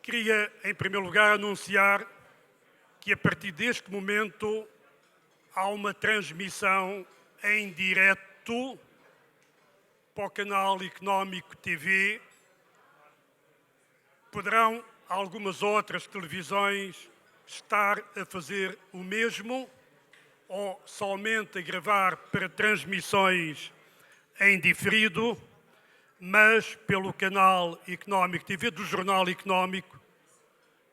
Queria, em primeiro lugar, anunciar que, a partir deste momento, há uma transmissão em direto para o canal Económico TV. Poderão algumas outras televisões estar a fazer o mesmo ou somente a gravar para transmissões em diferido, mas pelo canal Económico TV, do Jornal Económico,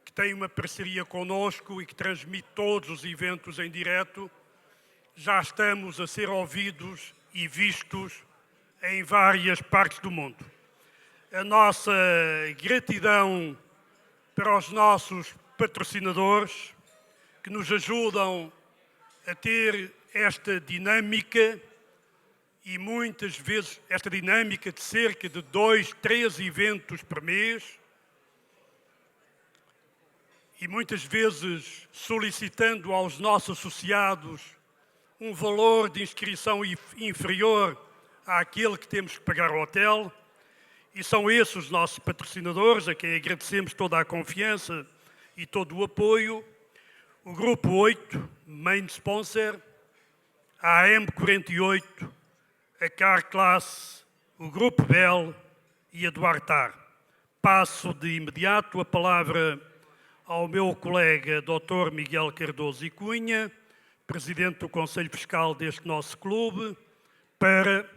que tem uma parceria connosco e que transmite todos os eventos em direto, já estamos a ser ouvidos e vistos em várias partes do mundo. A nossa gratidão para os nossos patrocinadores, que nos ajudam a ter esta dinâmica, e muitas vezes esta dinâmica de cerca de 2, 3 eventos por mês, e muitas vezes solicitando aos nossos associados um valor de inscrição inferior àquele que temos que pagar ao hotel. E são esses os nossos patrocinadores, a quem agradecemos toda a confiança e todo o apoio. O Grupo 8, main sponsor, a AM48, a Carclass, o Grupo Bell e a Duartar. Passo de imediato a palavra ao meu colega Dr. Miguel Cardoso e Cunha, Presidente do Conselho Fiscal deste nosso clube, para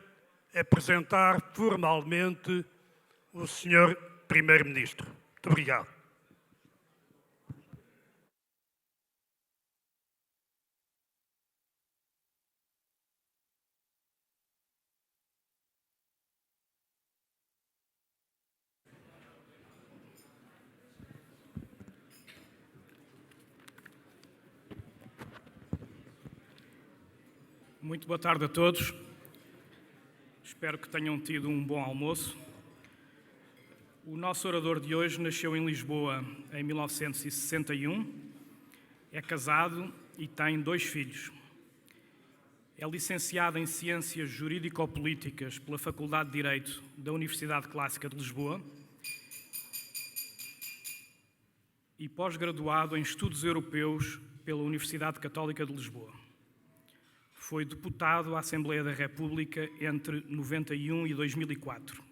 apresentar formalmente o Sr. Primeiro-Ministro. Muito obrigado. Muito boa tarde a todos. Espero que tenham tido um bom almoço. O nosso orador de hoje nasceu em Lisboa em 1961, é casado e tem 2 filhos. É licenciado em Ciências Jurídico-Políticas pela Faculdade de Direito da Universidade Clássica de Lisboa e pós-graduado em Estudos Europeus pela Universidade Católica de Lisboa. Foi deputado à Assembleia da República entre 91 e 2004.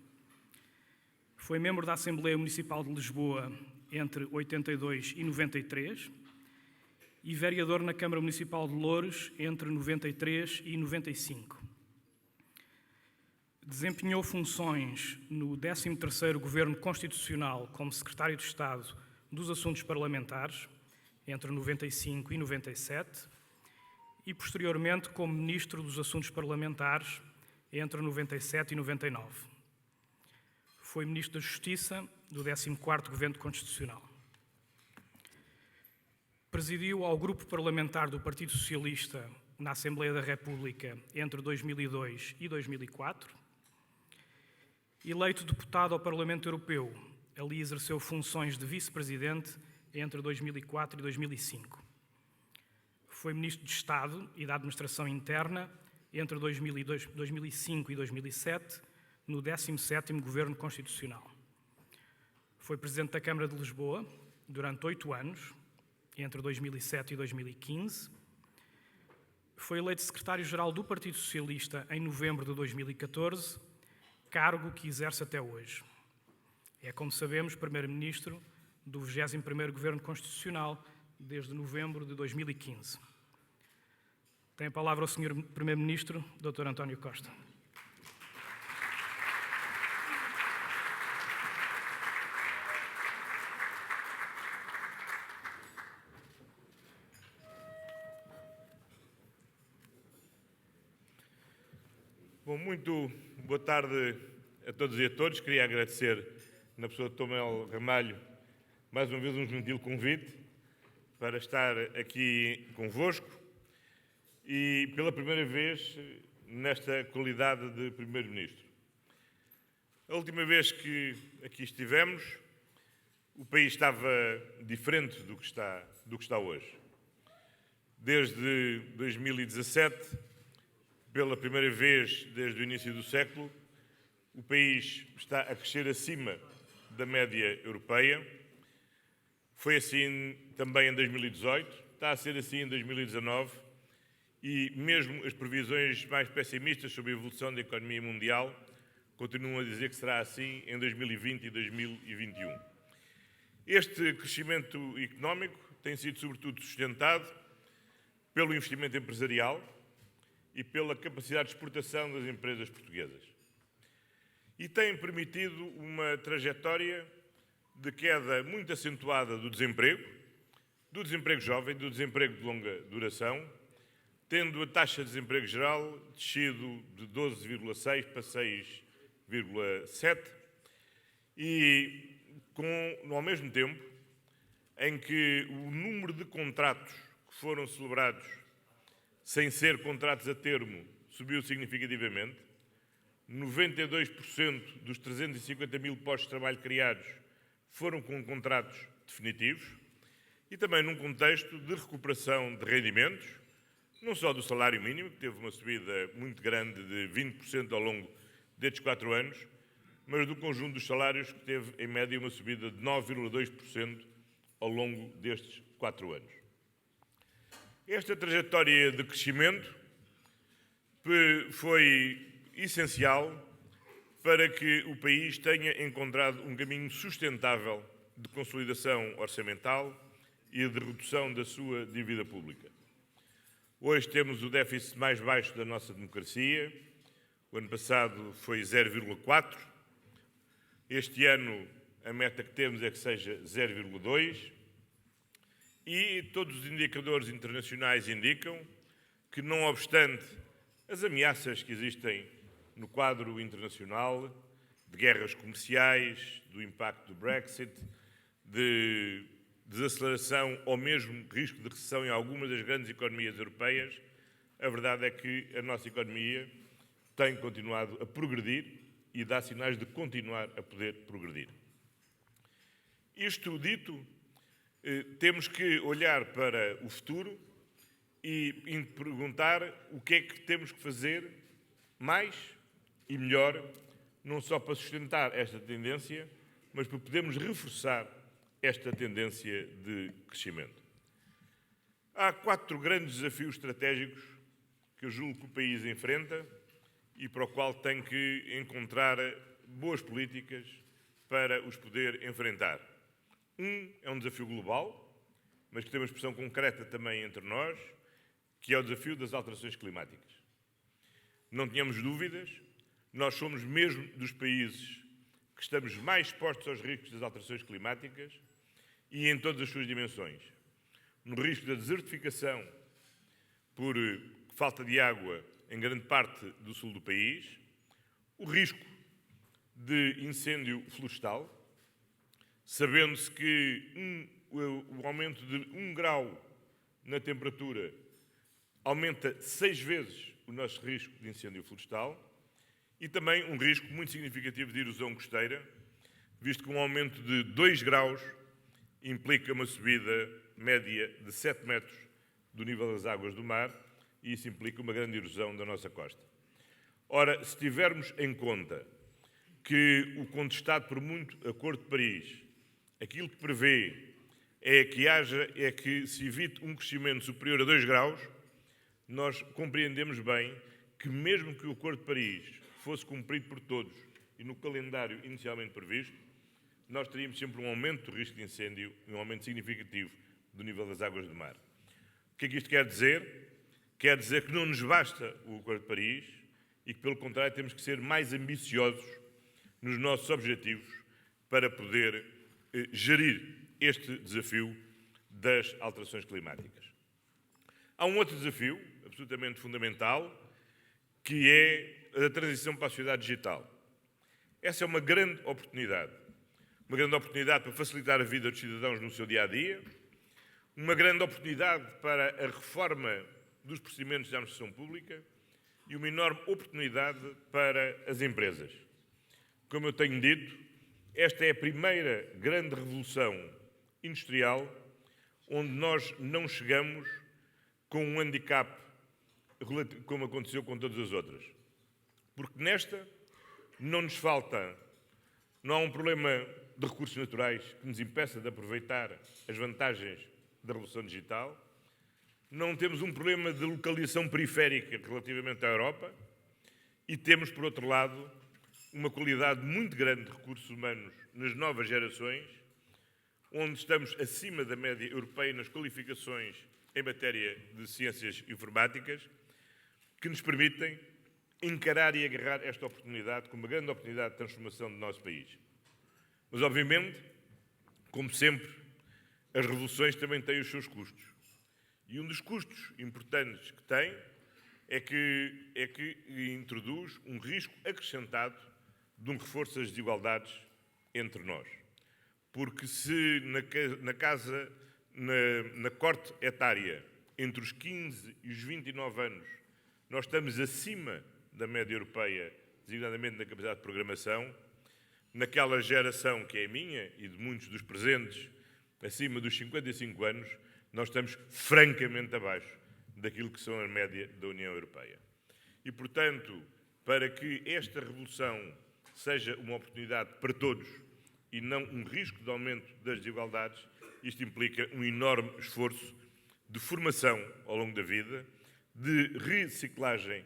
Foi membro da Assembleia Municipal de Lisboa entre 82 e 93 e vereador na Câmara Municipal de Loures entre 93 e 95. Desempenhou funções no 13º Governo Constitucional como Secretário de Estado dos Assuntos Parlamentares entre 95 e 97 e, posteriormente, como Ministro dos Assuntos Parlamentares entre 97 e 99. Foi Ministro da Justiça do 14º Governo Constitucional. Presidiu ao Grupo Parlamentar do Partido Socialista na Assembleia da República entre 2002 e 2004. Eleito deputado ao Parlamento Europeu, ali exerceu funções de vice-presidente entre 2004 e 2005. Foi Ministro de Estado e da Administração Interna entre 2005 e 2007, no 17º Governo Constitucional. Foi Presidente da Câmara de Lisboa durante 8 anos, entre 2007 e 2015. Foi eleito Secretário-Geral do Partido Socialista em novembro de 2014, cargo que exerce até hoje. É, como sabemos, Primeiro-Ministro do 21º Governo Constitucional desde novembro de 2015. Tem a palavra o Sr. Primeiro-Ministro, Dr. António Costa. Bom, muito boa tarde a todos e a todos. Queria agradecer, na pessoa de Tomel Ramalho, mais uma vez um gentil convite para estar aqui convosco e pela primeira vez nesta qualidade de Primeiro-Ministro. A última vez que aqui estivemos, o país estava diferente do que está hoje. Desde 2017, pela primeira vez desde o início do século, o país está a crescer acima da média europeia. Foi assim também em 2018, está a ser assim em 2019 e mesmo as previsões mais pessimistas sobre a evolução da economia mundial continuam a dizer que será assim em 2020 e 2021. Este crescimento económico tem sido sobretudo sustentado pelo investimento empresarial e pela capacidade de exportação das empresas portuguesas. E tem permitido uma trajetória de queda muito acentuada do desemprego jovem, do desemprego de longa duração, tendo a taxa de desemprego geral descido de 12,6 para 6,7 e ao mesmo tempo em que o número de contratos que foram celebrados sem ser contratos a termo subiu significativamente. 92% dos 350 mil postos de trabalho criados foram com contratos definitivos e também num contexto de recuperação de rendimentos, não só do salário mínimo, que teve uma subida muito grande de 20% ao longo destes 4 anos, mas do conjunto dos salários, que teve em média uma subida de 9,2% ao longo destes 4 anos. Esta trajetória de crescimento foi essencial para que o país tenha encontrado um caminho sustentável de consolidação orçamental e de redução da sua dívida pública. Hoje temos o déficit mais baixo da nossa democracia. O ano passado foi 0,4. Este ano a meta que temos é que seja 0,2. E todos os indicadores internacionais indicam que, não obstante as ameaças que existem no quadro internacional, de guerras comerciais, do impacto do Brexit, de desaceleração ou mesmo risco de recessão em algumas das grandes economias europeias, a verdade é que a nossa economia tem continuado a progredir e dá sinais de continuar a poder progredir. Isto dito, temos que olhar para o futuro e perguntar o que é que temos que fazer mais e melhor, não só para sustentar esta tendência, mas para podermos reforçar esta tendência de crescimento. Há 4 grandes desafios estratégicos que eu julgo que o país enfrenta e para o qual tem que encontrar boas políticas para os poder enfrentar. É um desafio global, mas que tem uma expressão concreta também entre nós, que é o desafio das alterações climáticas. Não tenhamos dúvidas, nós somos mesmo dos países que estamos mais expostos aos riscos das alterações climáticas e em todas as suas dimensões. No risco da desertificação por falta de água em grande parte do sul do país, o risco de incêndio florestal, sabendo-se que o aumento de 1 grau na temperatura aumenta 6 vezes o nosso risco de incêndio florestal e também um risco muito significativo de erosão costeira, visto que um aumento de 2 graus implica uma subida média de 7 metros do nível das águas do mar e isso implica uma grande erosão da nossa costa. Ora, se tivermos em conta que o contestado por muito Acordo de Paris, aquilo que prevê é que se evite um crescimento superior a 2 graus, nós compreendemos bem que mesmo que o Acordo de Paris fosse cumprido por todos e no calendário inicialmente previsto, nós teríamos sempre um aumento do risco de incêndio e um aumento significativo do nível das águas do mar. O que é que isto quer dizer? Quer dizer que não nos basta o Acordo de Paris e que, pelo contrário, temos que ser mais ambiciosos nos nossos objetivos para poder gerir este desafio das alterações climáticas. Há um outro desafio, absolutamente fundamental, que é a transição para a sociedade digital. Essa é uma grande oportunidade para facilitar a vida dos cidadãos no seu dia-a-dia, uma grande oportunidade para a reforma dos procedimentos da administração pública e uma enorme oportunidade para as empresas. Como eu tenho dito, esta é a primeira grande revolução industrial onde nós não chegamos com um handicap como aconteceu com todas as outras. Porque nesta não há um problema de recursos naturais que nos impeça de aproveitar as vantagens da revolução digital. Não temos um problema de localização periférica relativamente à Europa e temos, por outro lado, uma qualidade muito grande de recursos humanos nas novas gerações, onde estamos acima da média europeia nas qualificações em matéria de ciências informáticas, que nos permitem encarar e agarrar esta oportunidade como uma grande oportunidade de transformação do nosso país. Mas, obviamente, como sempre, as revoluções também têm os seus custos. E um dos custos importantes que tem é que introduz um risco acrescentado de um reforço das desigualdades entre nós. Porque se na corte etária, entre os 15 e os 29 anos, nós estamos acima da média europeia, designadamente na capacidade de programação, naquela geração que é a minha e de muitos dos presentes, acima dos 55 anos, nós estamos francamente abaixo daquilo que são a média da União Europeia. E, portanto, para que esta revolução seja uma oportunidade para todos e não um risco de aumento das desigualdades, isto implica um enorme esforço de formação ao longo da vida, de reciclagem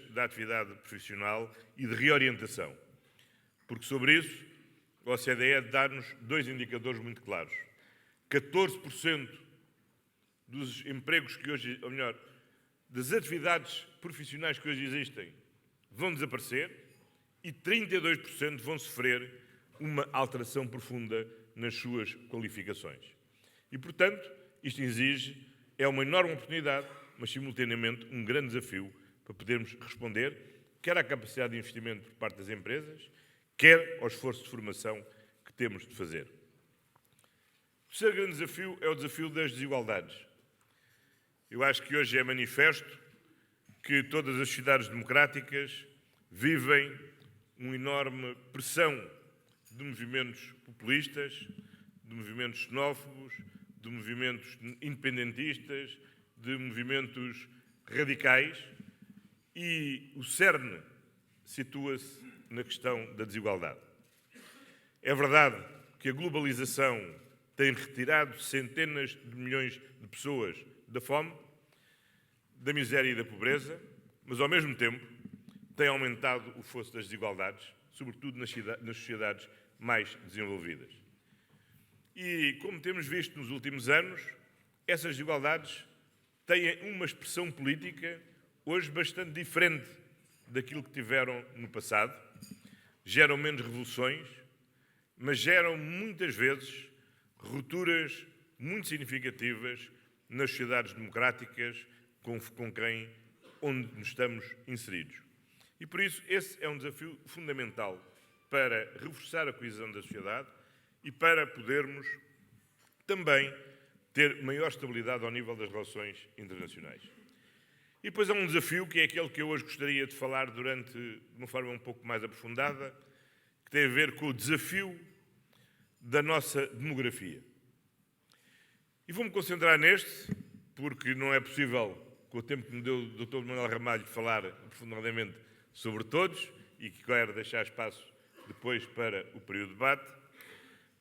da atividade profissional e de reorientação. Porque sobre isso, a OCDE dá-nos dois indicadores muito claros. 14% dos empregos que hoje, ou melhor, das atividades profissionais que hoje existem vão desaparecer e 32% vão sofrer uma alteração profunda nas suas qualificações. E, portanto, isto é uma enorme oportunidade, mas simultaneamente um grande desafio para podermos responder quer à capacidade de investimento por parte das empresas, quer ao esforço de formação que temos de fazer. O terceiro grande desafio é o desafio das desigualdades. Eu acho que hoje é manifesto que todas as sociedades democráticas vivem uma enorme pressão de movimentos populistas, de movimentos xenófobos, de movimentos independentistas, de movimentos radicais, e o cerne situa-se na questão da desigualdade. É verdade que a globalização tem retirado centenas de milhões de pessoas da fome, da miséria e da pobreza, mas, ao mesmo tempo, tem aumentado o fosso das desigualdades, sobretudo nas sociedades mais desenvolvidas. E, como temos visto nos últimos anos, essas desigualdades têm uma expressão política hoje bastante diferente daquilo que tiveram no passado. Geram menos revoluções, mas geram muitas vezes rupturas muito significativas nas sociedades democráticas onde nos estamos inseridos. E por isso esse é um desafio fundamental para reforçar a coesão da sociedade e para podermos também ter maior estabilidade ao nível das relações internacionais. E depois há um desafio que é aquele que eu hoje gostaria de falar de uma forma um pouco mais aprofundada, que tem a ver com o desafio da nossa demografia. E vou-me concentrar neste, porque não é possível, com o tempo que me deu o Dr. Manuel Ramalho, falar aprofundadamente sobre todos, e que quero deixar espaço depois para o período de debate.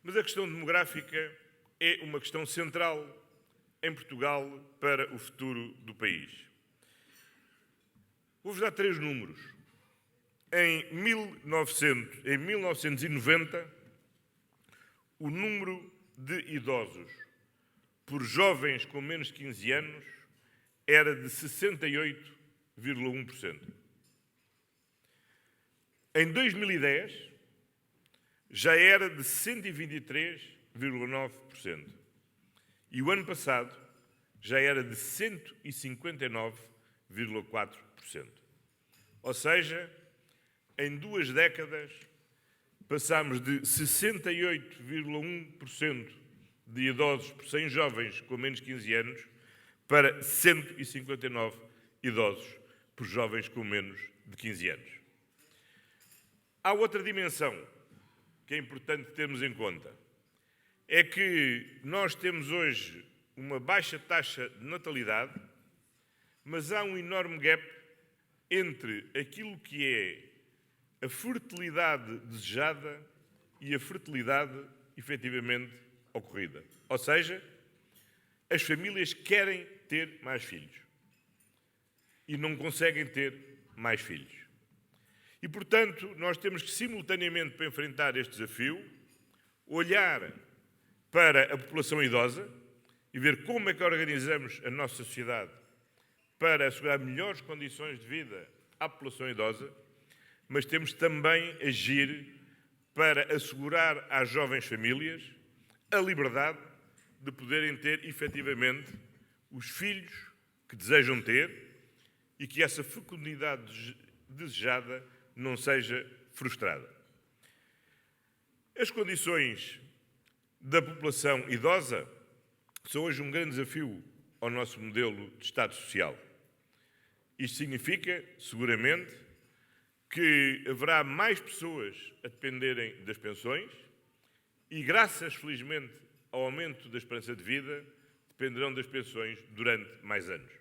Mas a questão demográfica é uma questão central em Portugal para o futuro do país. Vou-vos dar 3 números. Em 1990, o número de idosos por jovens com menos de 15 anos era de 68,1%. Em 2010, já era de 123,9%. E o ano passado já era de 159,4%. Ou seja, em 2 décadas, passámos de 68,1% de idosos por 100 jovens com menos de 15 anos para 159 idosos por jovens com menos de 15 anos. Há outra dimensão que é importante termos em conta. É que nós temos hoje uma baixa taxa de natalidade, mas há um enorme gap entre aquilo que é a fertilidade desejada e a fertilidade efetivamente ocorrida. Ou seja, as famílias querem ter mais filhos e não conseguem ter mais filhos. E, portanto, nós temos que, simultaneamente, para enfrentar este desafio, olhar para a população idosa e ver como é que organizamos a nossa sociedade para assegurar melhores condições de vida à população idosa, mas temos também agir para assegurar às jovens famílias a liberdade de poderem ter, efetivamente, os filhos que desejam ter e que essa fecundidade desejada não seja frustrada. As condições da população idosa são hoje um grande desafio ao nosso modelo de Estado Social. Isto significa, seguramente, que haverá mais pessoas a dependerem das pensões e, graças, felizmente, ao aumento da esperança de vida, dependerão das pensões durante mais anos.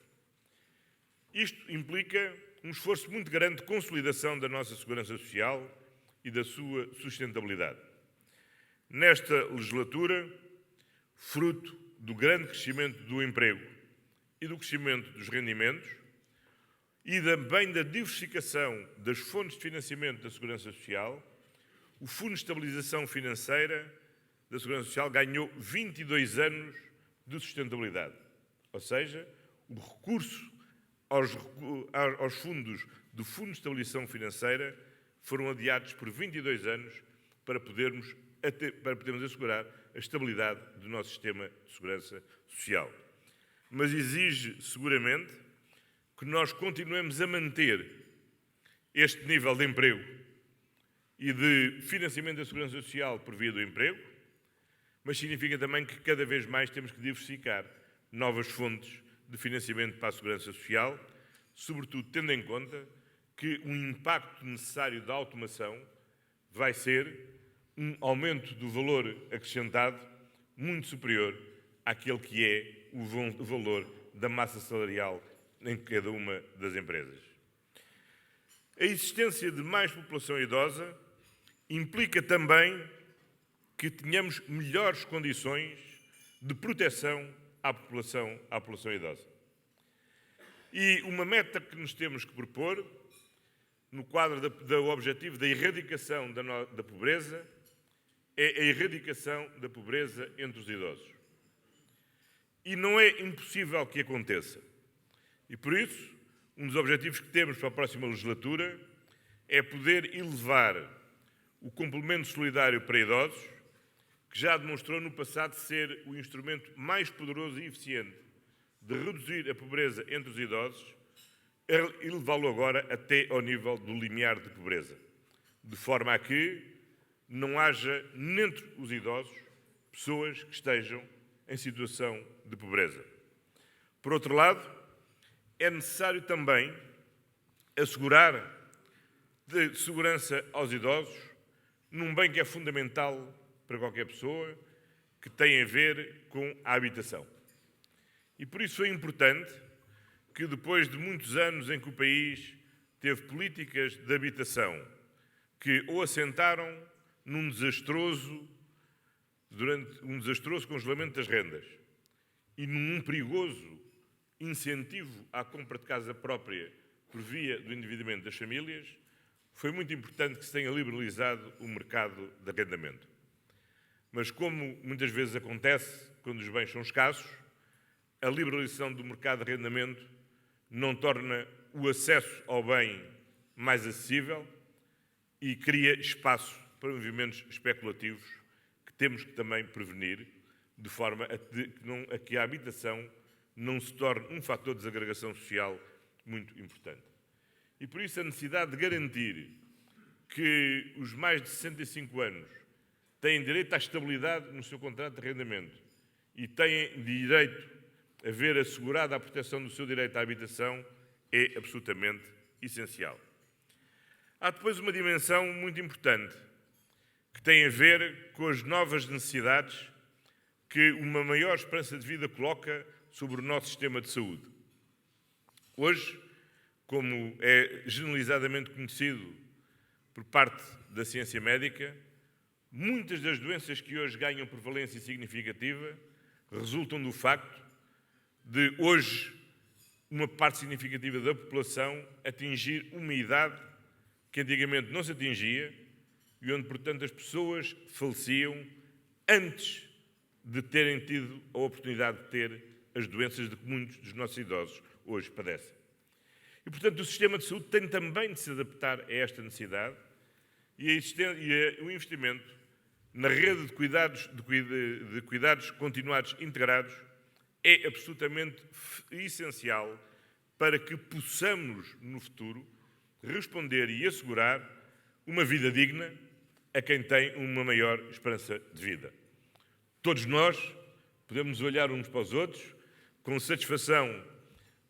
Isto implica um esforço muito grande de consolidação da nossa segurança social e da sua sustentabilidade. Nesta legislatura, fruto do grande crescimento do emprego e do crescimento dos rendimentos e também da diversificação das fontes de financiamento da Segurança Social, o Fundo de Estabilização Financeira da Segurança Social ganhou 22 anos de sustentabilidade. Ou seja, o recurso aos fundos do Fundo de Estabilização Financeira foram adiados por 22 anos para podermos assegurar a estabilidade do nosso sistema de segurança social. Mas exige, seguramente, que nós continuemos a manter este nível de emprego e de financiamento da segurança social por via do emprego, mas significa também que cada vez mais temos que diversificar novas fontes de financiamento para a segurança social, sobretudo tendo em conta que o impacto necessário da automação vai ser um aumento do valor acrescentado muito superior àquele que é o valor da massa salarial em cada uma das empresas. A existência de mais população idosa implica também que tenhamos melhores condições de proteção à população idosa. E uma meta que nos temos que propor, no quadro do objetivo da erradicação da pobreza, é a erradicação da pobreza entre os idosos. E não é impossível que aconteça. E por isso, um dos objetivos que temos para a próxima legislatura é poder elevar o complemento solidário para idosos, que já demonstrou no passado ser o instrumento mais poderoso e eficiente de reduzir a pobreza entre os idosos, e levá-lo agora até ao nível do limiar de pobreza, de forma a que não haja, entre os idosos, pessoas que estejam em situação de pobreza. Por outro lado, é necessário também assegurar de segurança aos idosos num bem que é fundamental para qualquer pessoa, que tem a ver com a habitação. E por isso é importante que, depois de muitos anos em que o país teve políticas de habitação que ou assentaram num desastroso congelamento das rendas e num perigoso incentivo à compra de casa própria por via do endividamento das famílias, foi muito importante que se tenha liberalizado o mercado de arrendamento. Mas, como muitas vezes acontece quando os bens são escassos, a liberalização do mercado de arrendamento não torna o acesso ao bem mais acessível e cria espaço para movimentos especulativos que temos que também prevenir, de forma a que a habitação não se torne um fator de desagregação social muito importante. E por isso a necessidade de garantir que os mais de 65 anos têm direito à estabilidade no seu contrato de arrendamento e têm direito a ver assegurada a proteção do seu direito à habitação é absolutamente essencial. Há depois uma dimensão muito importante que tem a ver com as novas necessidades que uma maior esperança de vida coloca sobre o nosso sistema de saúde. Hoje, como é generalizadamente conhecido por parte da ciência médica, muitas das doenças que hoje ganham prevalência significativa resultam do facto de hoje uma parte significativa da população atingir uma idade que antigamente não se atingia e onde, portanto, as pessoas faleciam antes de terem tido a oportunidade de ter as doenças de que muitos dos nossos idosos hoje padecem. E, portanto, o sistema de saúde tem também de se adaptar a esta necessidade e o investimento na rede de cuidados continuados integrados é absolutamente essencial para que possamos, no futuro, responder e assegurar uma vida digna a quem tem uma maior esperança de vida. Todos nós podemos olhar uns para os outros com satisfação,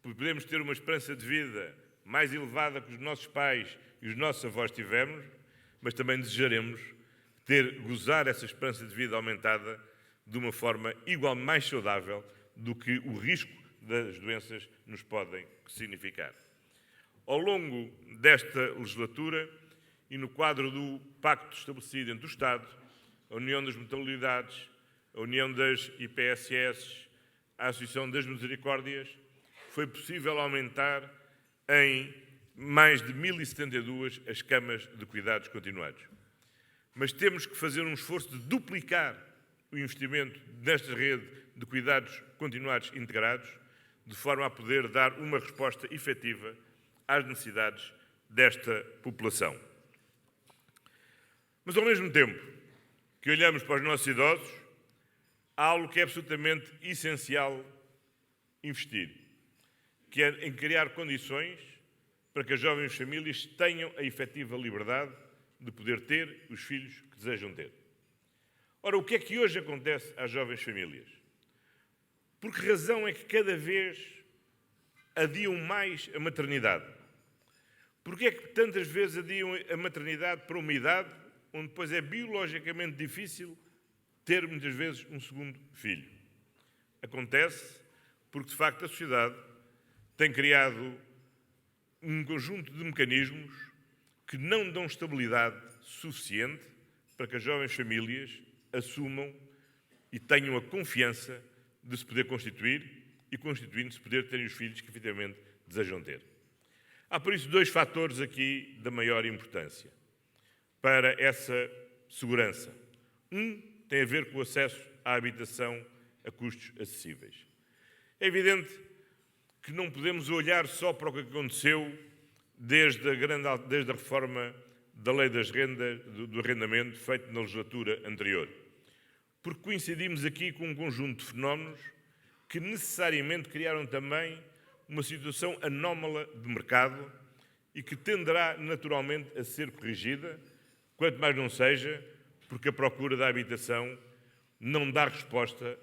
podemos ter uma esperança de vida mais elevada que os nossos pais e os nossos avós tivemos, mas também desejaremos gozar essa esperança de vida aumentada de uma forma igual, mais saudável do que o risco das doenças nos podem significar. Ao longo desta legislatura e no quadro do pacto estabelecido entre o Estado, a União das Mutualidades, a União das IPSS, a Associação das Misericórdias, foi possível aumentar em mais de 1072 as camas de cuidados continuados. Mas temos que fazer um esforço de duplicar o investimento nesta rede de cuidados continuados integrados, de forma a poder dar uma resposta efetiva às necessidades desta população. Mas, ao mesmo tempo que olhamos para os nossos idosos, há algo que é absolutamente essencial investir, que é em criar condições para que as jovens famílias tenham a efetiva liberdade de poder ter os filhos que desejam ter. Ora, o que é que hoje acontece às jovens famílias? Por que razão é que cada vez adiam mais a maternidade? Porquê é que tantas vezes adiam a maternidade para uma idade onde depois é biologicamente difícil ter muitas vezes um segundo filho? Acontece porque, de facto, a sociedade tem criado um conjunto de mecanismos que não dão estabilidade suficiente para que as jovens famílias assumam e tenham a confiança de se poder constituir e, constituindo-se, poder terem os filhos que, efetivamente, desejam ter. Há, por isso, dois fatores aqui da maior importância para essa segurança. Um tem a ver com o acesso à habitação a custos acessíveis. É evidente que não podemos olhar só para o que aconteceu desde a reforma da lei das rendas, do arrendamento, feita na legislatura anterior. Porque coincidimos aqui com um conjunto de fenómenos que necessariamente criaram também uma situação anómala de mercado e que tenderá naturalmente a ser corrigida, quanto mais não seja, porque a procura da habitação não dá resposta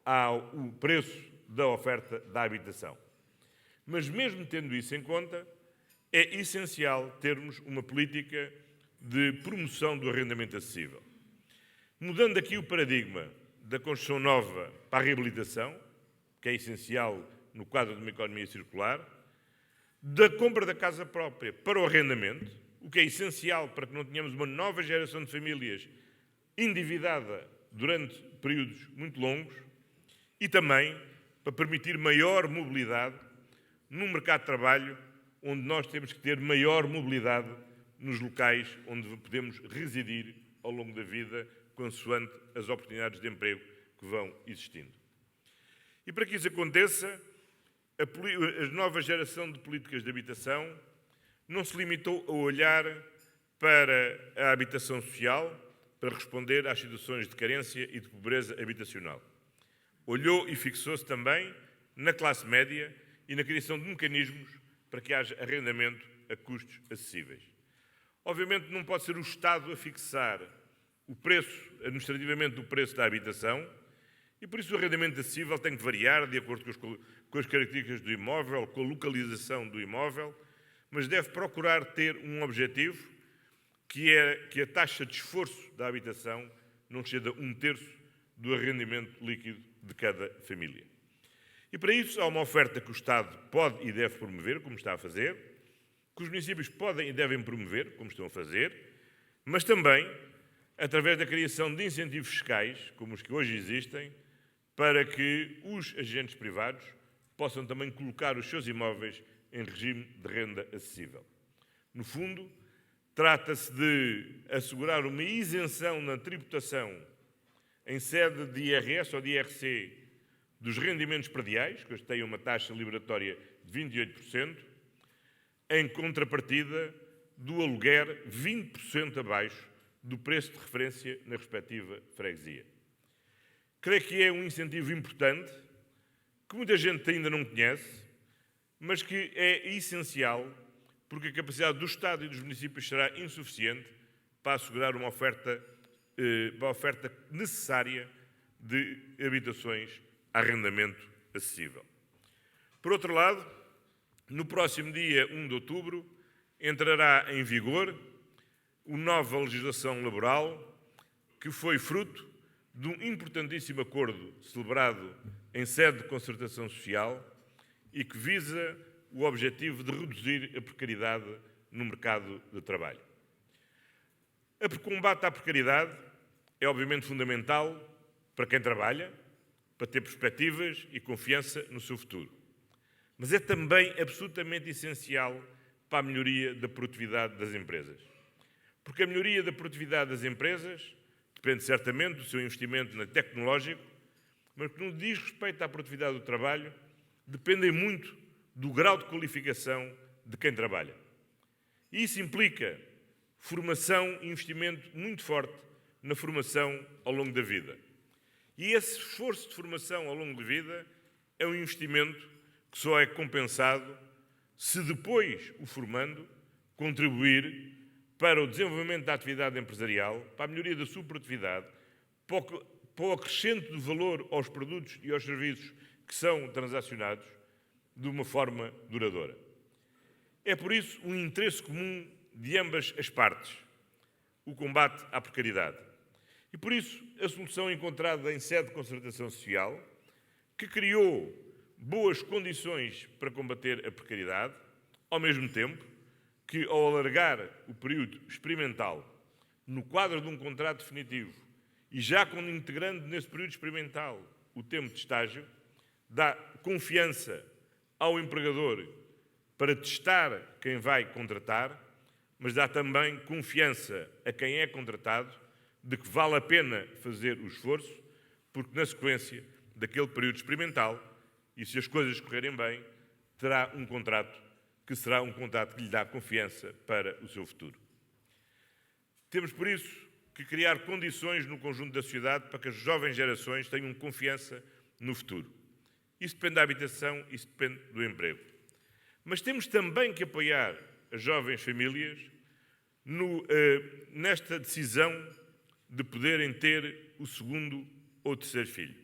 ao preço da oferta da habitação. Mas mesmo tendo isso em conta, é essencial termos uma política de promoção do arrendamento acessível. Mudando aqui o paradigma da construção nova para a reabilitação, que é essencial no quadro de uma economia circular, da compra da casa própria para o arrendamento, o que é essencial para que não tenhamos uma nova geração de famílias endividada durante períodos muito longos e também para permitir maior mobilidade num mercado de trabalho onde nós temos que ter maior mobilidade nos locais onde podemos residir ao longo da vida, consoante as oportunidades de emprego que vão existindo. E para que isso aconteça, a nova geração de políticas de habitação não se limitou a olhar para a habitação social para responder às situações de carência e de pobreza habitacional. Olhou e fixou-se também na classe média e na criação de mecanismos para que haja arrendamento a custos acessíveis. Obviamente não pode ser o Estado a fixar o preço, administrativamente, do preço da habitação e por isso o arrendamento acessível tem que variar de acordo com as características do imóvel, com a localização do imóvel, mas deve procurar ter um objetivo que é que a taxa de esforço da habitação não ceda 1/3 do arrendamento líquido de cada família. E para isso há uma oferta que o Estado pode e deve promover, como está a fazer, que os municípios podem e devem promover, como estão a fazer, mas também através da criação de incentivos fiscais, como os que hoje existem, para que os agentes privados possam também colocar os seus imóveis em regime de renda acessível. No fundo, trata-se de assegurar uma isenção na tributação em sede de IRS ou de IRC dos rendimentos prediais, que hoje têm uma taxa liberatória de 28%, em contrapartida do aluguer 20% abaixo do preço de referência na respectiva freguesia. Creio que é um incentivo importante, que muita gente ainda não conhece, mas que é essencial, porque a capacidade do Estado e dos municípios será insuficiente para assegurar uma oferta necessária de habitações a arrendamento acessível. Por outro lado, no próximo dia 1 de outubro, entrará em vigor a nova legislação laboral, que foi fruto de um importantíssimo acordo celebrado em sede de concertação social e que visa o objetivo de reduzir a precariedade no mercado de trabalho. O combate à precariedade é obviamente fundamental para quem trabalha, para ter perspectivas e confiança no seu futuro. Mas é também absolutamente essencial para a melhoria da produtividade das empresas. Porque a melhoria da produtividade das empresas depende certamente do seu investimento na tecnológico, mas que no que diz respeito à produtividade do trabalho, dependem muito do grau de qualificação de quem trabalha. E isso implica formação e investimento muito forte na formação ao longo da vida. E esse esforço de formação ao longo da vida é um investimento que só é compensado se depois, o formando, contribuir para o desenvolvimento da atividade empresarial, para a melhoria da sua produtividade, para o acrescente de valor aos produtos e aos serviços que são transacionados de uma forma duradoura. É por isso um interesse comum de ambas as partes, o combate à precariedade. E por isso a solução encontrada em sede de concertação social, que criou boas condições para combater a precariedade, ao mesmo tempo que, ao alargar o período experimental no quadro de um contrato definitivo e já integrando nesse período experimental o tempo de estágio, dá confiança ao empregador para testar quem vai contratar, mas dá também confiança a quem é contratado de que vale a pena fazer o esforço, porque na sequência daquele período experimental, e se as coisas correrem bem, terá um contrato que será um contrato que lhe dá confiança para o seu futuro. Temos, por isso, que criar condições no conjunto da sociedade para que as jovens gerações tenham confiança no futuro. Isso depende da habitação, isso depende do emprego. Mas temos também que apoiar as jovens famílias nesta decisão de poderem ter o segundo ou terceiro filho.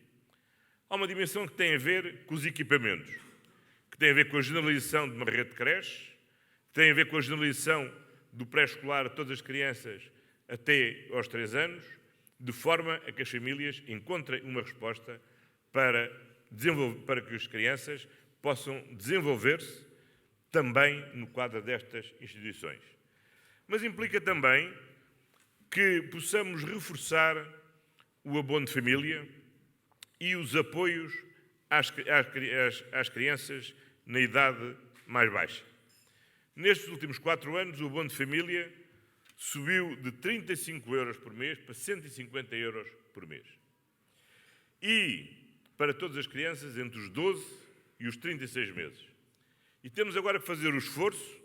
Há uma dimensão que tem a ver com os equipamentos, que tem a ver com a generalização de uma rede de creche, que tem a ver com a generalização do pré-escolar a todas as crianças até aos 3 anos, de forma a que as famílias encontrem uma resposta para que as crianças possam desenvolver-se também no quadro destas instituições. Mas implica também que possamos reforçar o abono de família e os apoios às crianças na idade mais baixa. Nestes últimos 4 anos, o abono de família subiu de 35 euros por mês para 150 euros por mês. E para todas as crianças entre os 12 e os 36 meses. E temos agora que fazer o esforço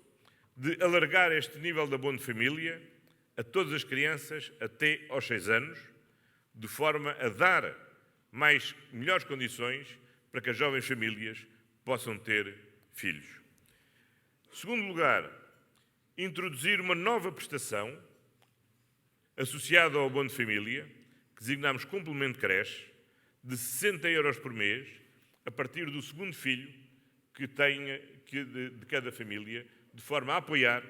de alargar este nível de abono de família a todas as crianças até aos 6 anos, de forma a dar melhores condições para que as jovens famílias possam ter filhos. Em segundo lugar, introduzir uma nova prestação associada ao abono de família, que designamos complemento de creche, de 60 euros por mês, a partir do segundo filho de cada família, de forma a apoiar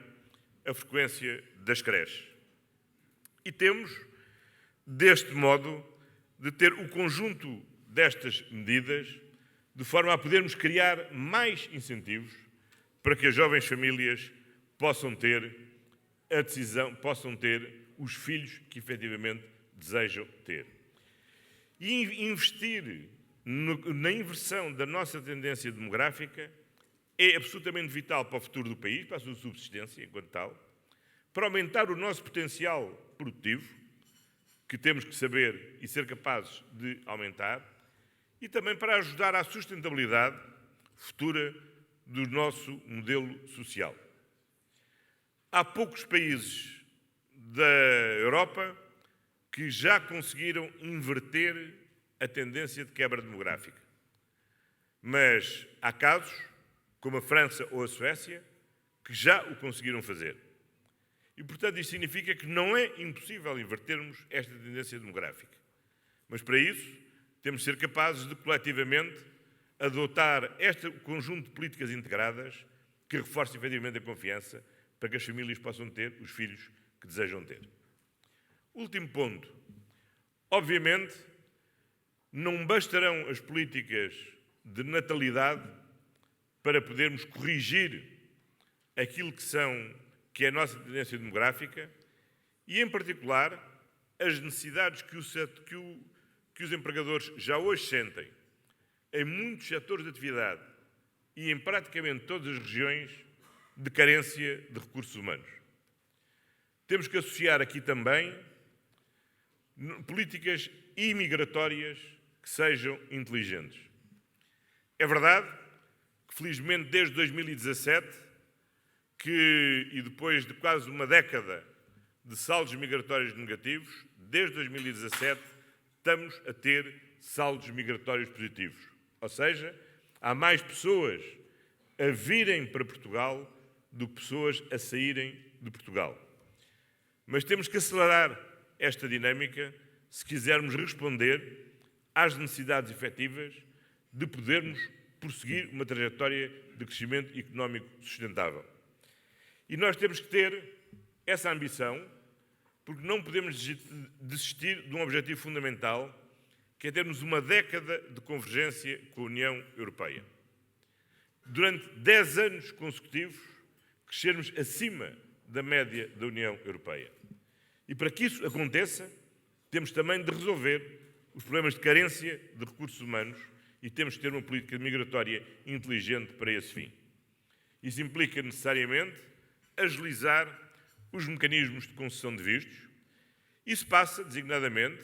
a frequência das creches. E temos, deste modo, de ter o conjunto destas medidas, de forma a podermos criar mais incentivos para que as jovens famílias possam ter os filhos que efetivamente desejam ter. E investir na inversão da nossa tendência demográfica é absolutamente vital para o futuro do país, para a sua subsistência enquanto tal, para aumentar o nosso potencial produtivo, que temos que saber e ser capazes de aumentar, e também para ajudar à sustentabilidade futura do nosso modelo social. Há poucos países da Europa que já conseguiram inverter a tendência de quebra demográfica. Mas há casos, como a França ou a Suécia, que já o conseguiram fazer. E, portanto, isto significa que não é impossível invertermos esta tendência demográfica. Mas, para isso, temos de ser capazes de, coletivamente, adotar este conjunto de políticas integradas que reforcem, efetivamente, a confiança para que as famílias possam ter os filhos que desejam ter. Último ponto. Obviamente, não bastarão as políticas de natalidade para podermos corrigir aquilo que é a nossa tendência demográfica e, em particular, as necessidades que os empregadores já hoje sentem em muitos setores de atividade e em praticamente todas as regiões de carência de recursos humanos. Temos que associar aqui também políticas imigratórias que sejam inteligentes. É verdade que, felizmente, desde 2017, e depois de quase uma década de saldos migratórios negativos, desde 2017 estamos a ter saldos migratórios positivos. Ou seja, há mais pessoas a virem para Portugal do que pessoas a saírem de Portugal. Mas temos que acelerar esta dinâmica se quisermos responder às necessidades efetivas de podermos prosseguir uma trajetória de crescimento económico sustentável. E nós temos que ter essa ambição, porque não podemos desistir de um objetivo fundamental, que é termos uma década de convergência com a União Europeia. Durante 10 anos consecutivos, crescermos acima da média da União Europeia. E para que isso aconteça, temos também de resolver os problemas de carência de recursos humanos e temos que ter uma política migratória inteligente para esse fim. Isso implica necessariamente agilizar os mecanismos de concessão de vistos. Isso passa, designadamente,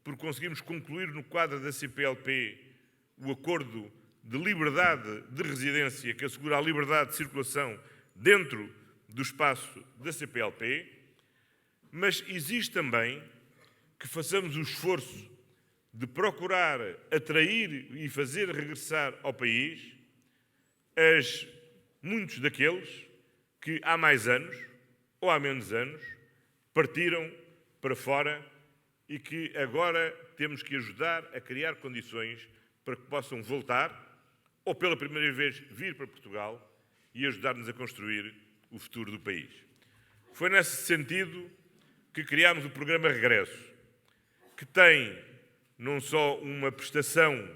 por conseguirmos concluir no quadro da CPLP o acordo de liberdade de residência que assegura a liberdade de circulação dentro do espaço da CPLP, mas exige também que façamos o esforço de procurar atrair e fazer regressar ao país muitos daqueles que há mais anos ou há menos anos partiram para fora e que agora temos que ajudar a criar condições para que possam voltar ou pela primeira vez vir para Portugal e ajudar-nos a construir o futuro do país. Foi nesse sentido que criámos o programa Regresso, que tem não só uma prestação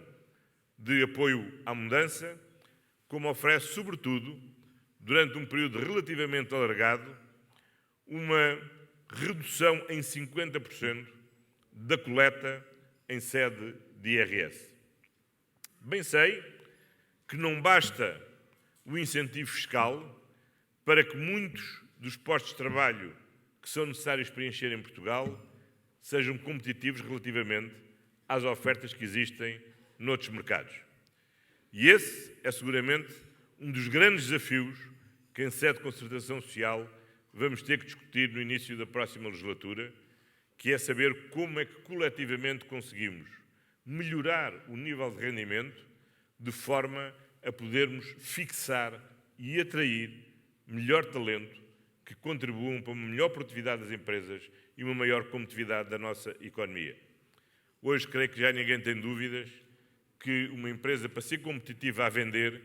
de apoio à mudança, como oferece, sobretudo, durante um período relativamente alargado, uma redução em 50% da coleta em sede de IRS. Bem sei que não basta o incentivo fiscal para que muitos dos postos de trabalho que são necessários preencher em Portugal sejam competitivos relativamente às ofertas que existem noutros mercados. E esse é seguramente um dos grandes desafios que, em sede de concertação social, vamos ter que discutir no início da próxima legislatura, que é saber como é que coletivamente conseguimos melhorar o nível de rendimento de forma a podermos fixar e atrair melhor talento que contribuam para uma melhor produtividade das empresas e uma maior competitividade da nossa economia. Hoje, creio que já ninguém tem dúvidas que uma empresa, para ser competitiva a vender,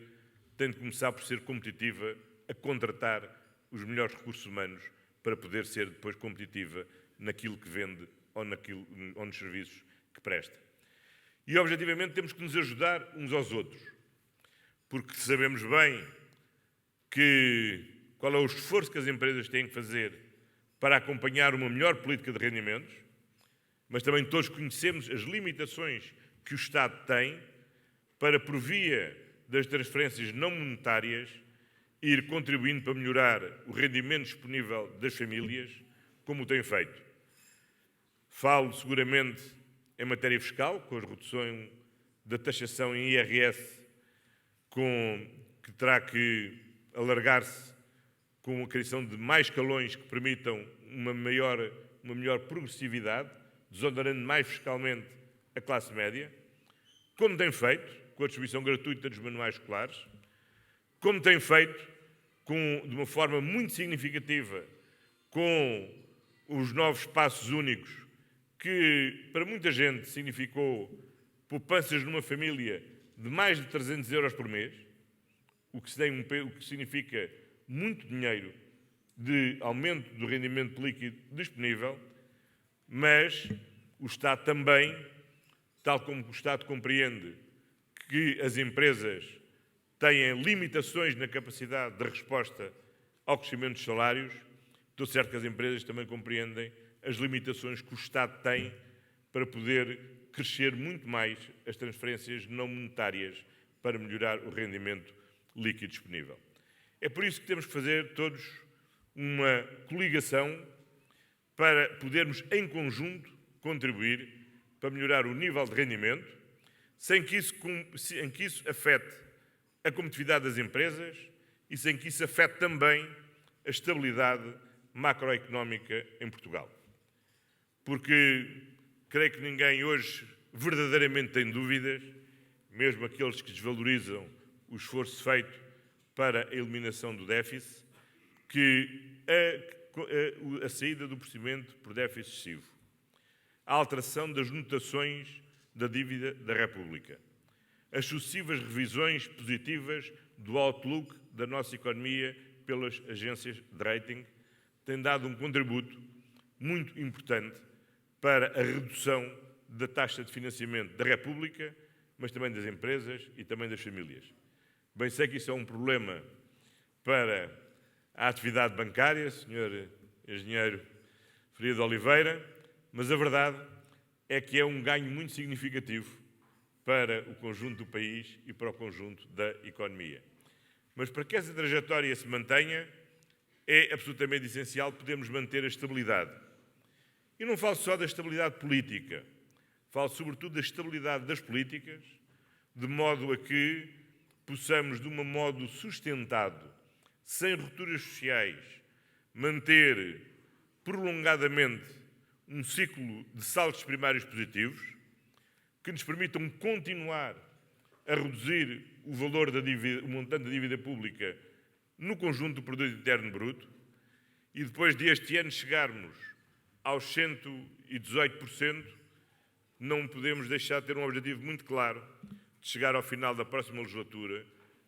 tem de começar por ser competitiva a contratar os melhores recursos humanos para poder ser depois competitiva naquilo que vende ou nos serviços que presta. E, objetivamente, temos que nos ajudar uns aos outros, porque sabemos bem qual é o esforço que as empresas têm que fazer para acompanhar uma melhor política de rendimentos, mas também todos conhecemos as limitações que o Estado tem para, por via das transferências não monetárias, ir contribuindo para melhorar o rendimento disponível das famílias, como o tem feito. Falo seguramente em matéria fiscal, com a redução da taxação em IRS, que terá que alargar-se com a criação de mais escalões que permitam uma melhor progressividade, desonerando mais fiscalmente a classe média, como tem feito com a distribuição gratuita dos manuais escolares, como tem feito de uma forma muito significativa com os novos passos únicos, que para muita gente significou poupanças numa família de mais de 300 euros por mês, o que significa muito dinheiro de aumento do rendimento líquido disponível, mas o Estado também, tal como o Estado compreende que as empresas têm limitações na capacidade de resposta ao crescimento dos salários, estou certo que as empresas também compreendem as limitações que o Estado tem para poder crescer muito mais as transferências não monetárias para melhorar o rendimento líquido disponível. É por isso que temos que fazer todos uma coligação para podermos, em conjunto, contribuir para melhorar o nível de rendimento, sem que isso afete a competitividade das empresas e sem que isso afete também a estabilidade macroeconómica em Portugal. Porque creio que ninguém hoje verdadeiramente tem dúvidas, mesmo aqueles que desvalorizam o esforço feito para a eliminação do déficit, que a saída do procedimento por déficit excessivo, a alteração das notações da dívida da República, as sucessivas revisões positivas do outlook da nossa economia pelas agências de rating, têm dado um contributo muito importante para a redução da taxa de financiamento da República, mas também das empresas e também das famílias. Bem sei que isso é um problema para a atividade bancária, Sr. Engenheiro Faria de Oliveira, mas a verdade é que é um ganho muito significativo para o conjunto do país e para o conjunto da economia. Mas para que essa trajetória se mantenha, é absolutamente essencial podermos manter a estabilidade. E não falo só da estabilidade política, falo sobretudo da estabilidade das políticas, de modo a que possamos, de um modo sustentado, sem rupturas sociais, manter prolongadamente um ciclo de saldos primários positivos, que nos permitam continuar a reduzir o valor da dívida, o montante da dívida pública no conjunto do produto interno bruto, e depois deste ano chegarmos aos 118%, não podemos deixar de ter um objetivo muito claro de chegar ao final da próxima legislatura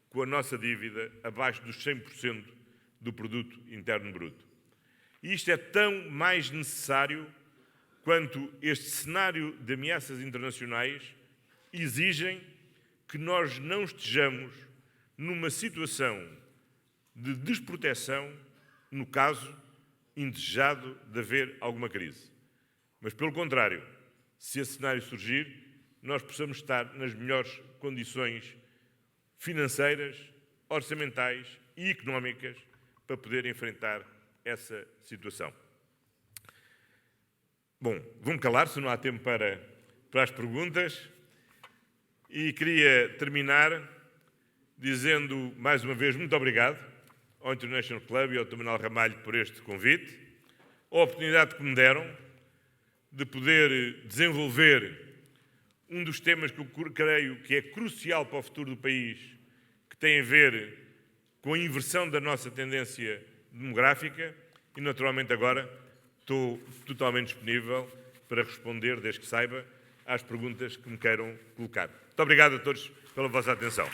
com a nossa dívida abaixo dos 100% do produto interno bruto. E isto é tão mais necessário quanto este cenário de ameaças internacionais exigem que nós não estejamos numa situação de desproteção no caso indesejado de haver alguma crise. Mas, pelo contrário, se esse cenário surgir, nós possamos estar nas melhores condições financeiras, orçamentais e económicas para poder enfrentar essa situação. Bom, vou-me calar, se não há tempo para as perguntas. E queria terminar dizendo, mais uma vez, muito obrigado ao International Club e ao Dr. Manuel Ramalho por este convite, a oportunidade que me deram de poder desenvolver um dos temas que eu creio que é crucial para o futuro do país, que tem a ver com a inversão da nossa tendência demográfica e, naturalmente, agora estou totalmente disponível para responder, desde que saiba, às perguntas que me queiram colocar. Muito obrigado a todos pela vossa atenção.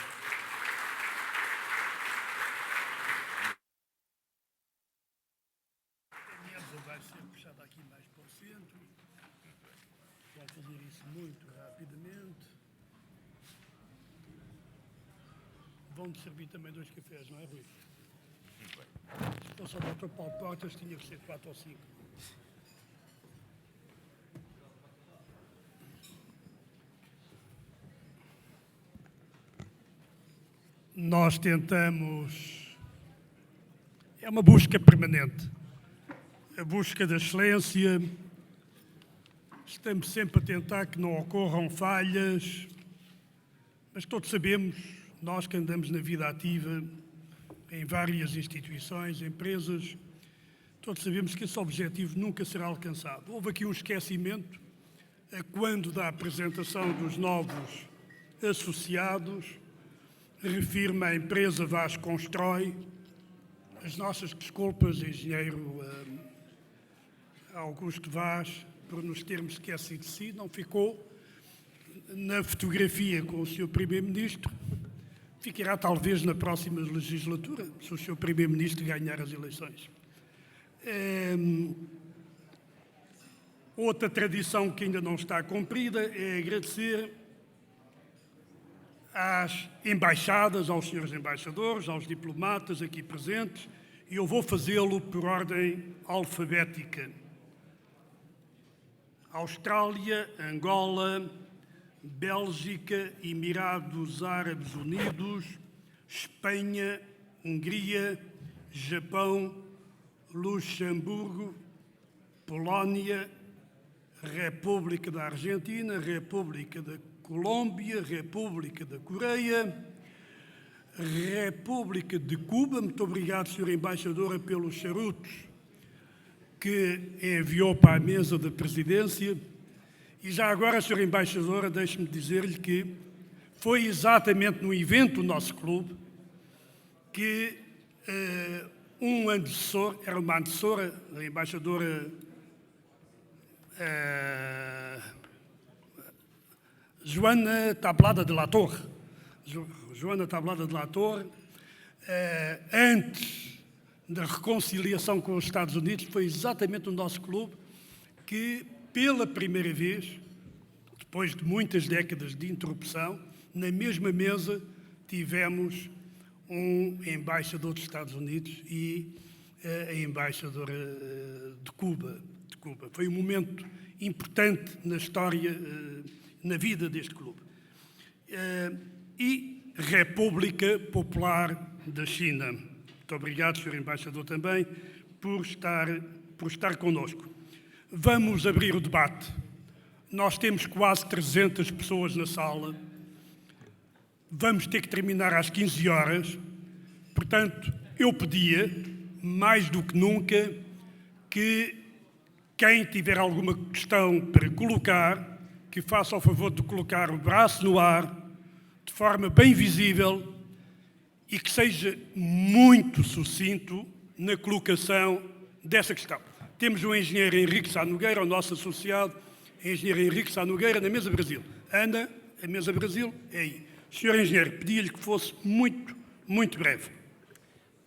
A mesa vai ser puxada aqui mais para o centro. Vou fazer isso muito rapidamente. Vão-te servir também 2 cafés, não é, Rui? Muito bem. disse ao Dr. Paulo Portas que tinha que ser 4 ou 5. Nós tentamos... É uma busca permanente. A busca da excelência. Estamos sempre a tentar que não ocorram falhas, mas todos sabemos, nós que andamos na vida ativa, em várias instituições, empresas, todos sabemos que esse objetivo nunca será alcançado. Houve aqui um esquecimento quando da apresentação dos novos associados, refiro-me à empresa Vasco Constrói, as nossas desculpas, engenheiro Augusto Vaz, por nos termos esquecido de si, não ficou na fotografia com o Sr. Primeiro-Ministro, ficará talvez na próxima legislatura, se o Sr. Primeiro-Ministro ganhar as eleições. Outra tradição que ainda não está cumprida é agradecer às embaixadas, aos senhores embaixadores, aos diplomatas aqui presentes, e eu vou fazê-lo por ordem alfabética. Austrália, Angola, Bélgica, Emirados Árabes Unidos, Espanha, Hungria, Japão, Luxemburgo, Polónia, República da Argentina, República da Colômbia, República da Coreia, República de Cuba. Muito obrigado, Sra. Embaixadora, pelos charutos que enviou para a mesa da presidência. E já agora, Sra. Embaixadora, deixe-me dizer-lhe que foi exatamente no evento do nosso clube que um antecessor, era uma antecessora, a embaixadora Joana Tablada de la Torre, Joana Tablada de la Torre, antes da reconciliação com os Estados Unidos, foi exatamente o nosso clube que, pela primeira vez, depois de muitas décadas de interrupção, na mesma mesa tivemos um embaixador dos Estados Unidos e a embaixadora de Cuba. Foi um momento importante na história, na vida deste clube. E República Popular da China. Muito obrigado, Sr. Embaixador, também, por estar connosco. Vamos abrir o debate. Nós temos quase 300 pessoas na sala. Vamos ter que terminar às 15 horas. Portanto, eu pedia, mais do que nunca, que quem tiver alguma questão para colocar, que faça o favor de colocar o braço no ar, de forma bem visível, e que seja muito sucinto na colocação dessa questão. Temos o engenheiro Henrique Sá Nogueira, o nosso associado, engenheiro Henrique Sá Nogueira, na Mesa Brasil. Ana, a Mesa Brasil é aí. Senhor engenheiro, pedi-lhe que fosse muito, muito breve.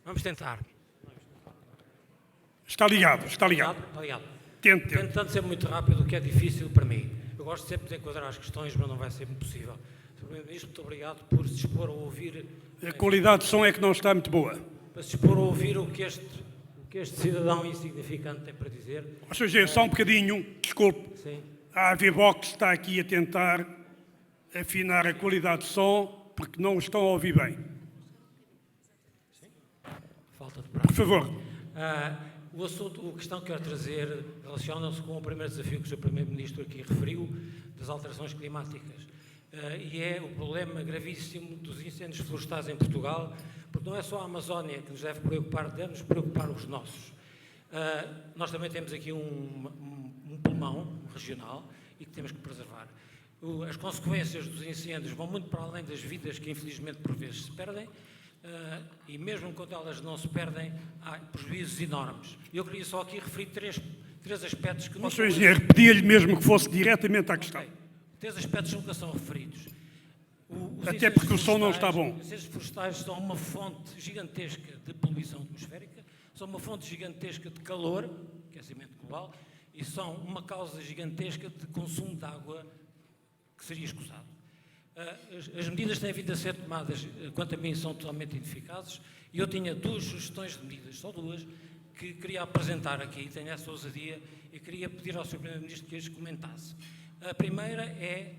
Vamos tentar. Está ligado, está ligado. Está ligado. Tente. Tentando ser muito rápido, o que é difícil para mim. Eu gosto sempre de enquadrar as questões, mas não vai ser possível. Sr. Primeiro-Ministro, muito obrigado por se dispor a ouvir... A qualidade de som é que não está muito boa. Para se dispor a ouvir o que este cidadão insignificante tem para dizer. Sr. engenheiro, só um bocadinho, desculpe. Sim. A AVBox está aqui a tentar afinar a qualidade de som, porque não o estão a ouvir bem. Falta de prática. Por favor. A questão que quero trazer relaciona-se com o primeiro desafio que o Sr. Primeiro-Ministro aqui referiu, das alterações climáticas. E é o problema gravíssimo dos incêndios florestais em Portugal, porque não é só a Amazónia que nos deve preocupar os nossos. Nós também temos aqui um pulmão regional e que temos que preservar. As consequências dos incêndios vão muito para além das vidas que infelizmente por vezes se perdem, e mesmo quando elas não se perdem, há prejuízos enormes. Eu queria só aqui referir três aspectos que... Sr. engenheiro, pedia-lhe mesmo que fosse diretamente à questão. Okay. Três aspectos nunca são referidos. Até porque o som não está bom. Os incêndios florestais são uma fonte gigantesca de poluição atmosférica, são uma fonte gigantesca de calor, aquecimento global, e são uma causa gigantesca de consumo de água que seria escusado. As medidas que têm vindo a ser tomadas, quanto a mim, são totalmente ineficazes e eu tinha 2 sugestões de medidas, só 2, que queria apresentar aqui, tenho essa ousadia e queria pedir ao Sr. Primeiro-Ministro que as comentasse. A primeira é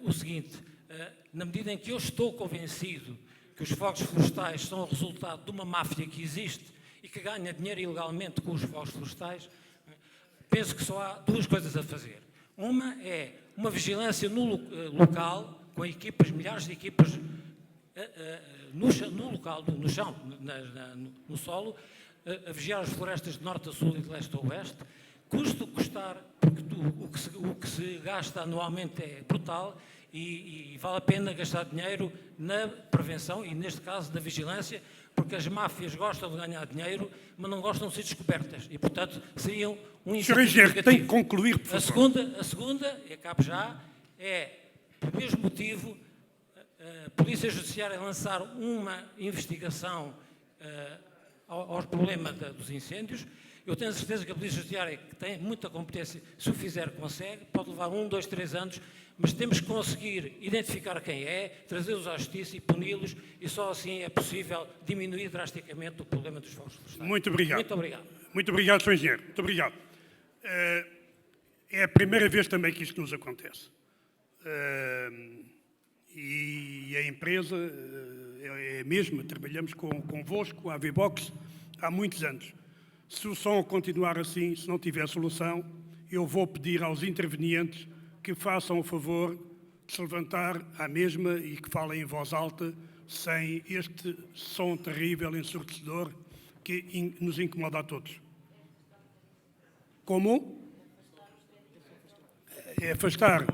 o seguinte, na medida em que eu estou convencido que os fogos florestais são o resultado de uma máfia que existe e que ganha dinheiro ilegalmente com os fogos florestais, penso que só há 2 coisas a fazer. Uma é uma vigilância no local, com equipas, milhares de equipas no local, no chão, no solo, a vigiar as florestas de norte a sul e de leste a oeste, custe o que custar, porque o que se gasta anualmente é brutal e vale a pena gastar dinheiro na prevenção e, neste caso, na vigilância, porque as máfias gostam de ganhar dinheiro, mas não gostam de ser descobertas e, portanto, seriam um Sr. Engenheiro, tem que concluir, por favor. A segunda, e acabo já, é, por mesmo motivo, a Polícia Judiciária lançar uma investigação ao problema dos incêndios. Eu tenho a certeza que a Polícia Judiciária, que tem muita competência, se o fizer, consegue, pode levar 1, 2, 3 anos, mas temos que conseguir identificar quem é, trazê-los à justiça e puni-los, e só assim é possível diminuir drasticamente o problema dos fogos florestais. Muito obrigado. Muito obrigado. Muito obrigado, Sr. Engenheiro. Muito obrigado. É a primeira vez também que isto nos acontece. E a empresa é a mesma, trabalhamos convosco, com a AVBox, há muitos anos. Se o som continuar assim, se não tiver solução, eu vou pedir aos intervenientes que façam o favor de se levantar à mesma e que falem em voz alta, sem este som terrível, ensurdecedor, que nos incomoda a todos. Como? É afastar.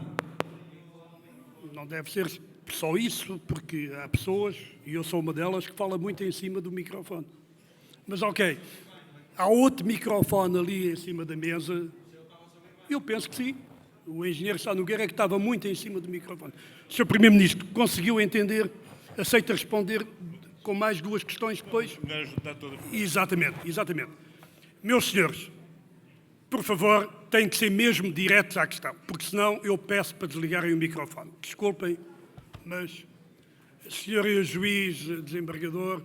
Não deve ser só isso, porque há pessoas, e eu sou uma delas, que fala muito em cima do microfone. Mas ok, há outro microfone ali em cima da mesa. Eu penso que sim. O engenheiro Sá Nogueira é que estava muito em cima do microfone. Sr. Primeiro-Ministro, conseguiu entender? Aceita responder com mais 2 questões depois? Exatamente, exatamente. Meus senhores, por favor, têm que ser mesmo diretos à questão, porque senão eu peço para desligarem o microfone. Desculpem, mas Sr. Juiz Desembargador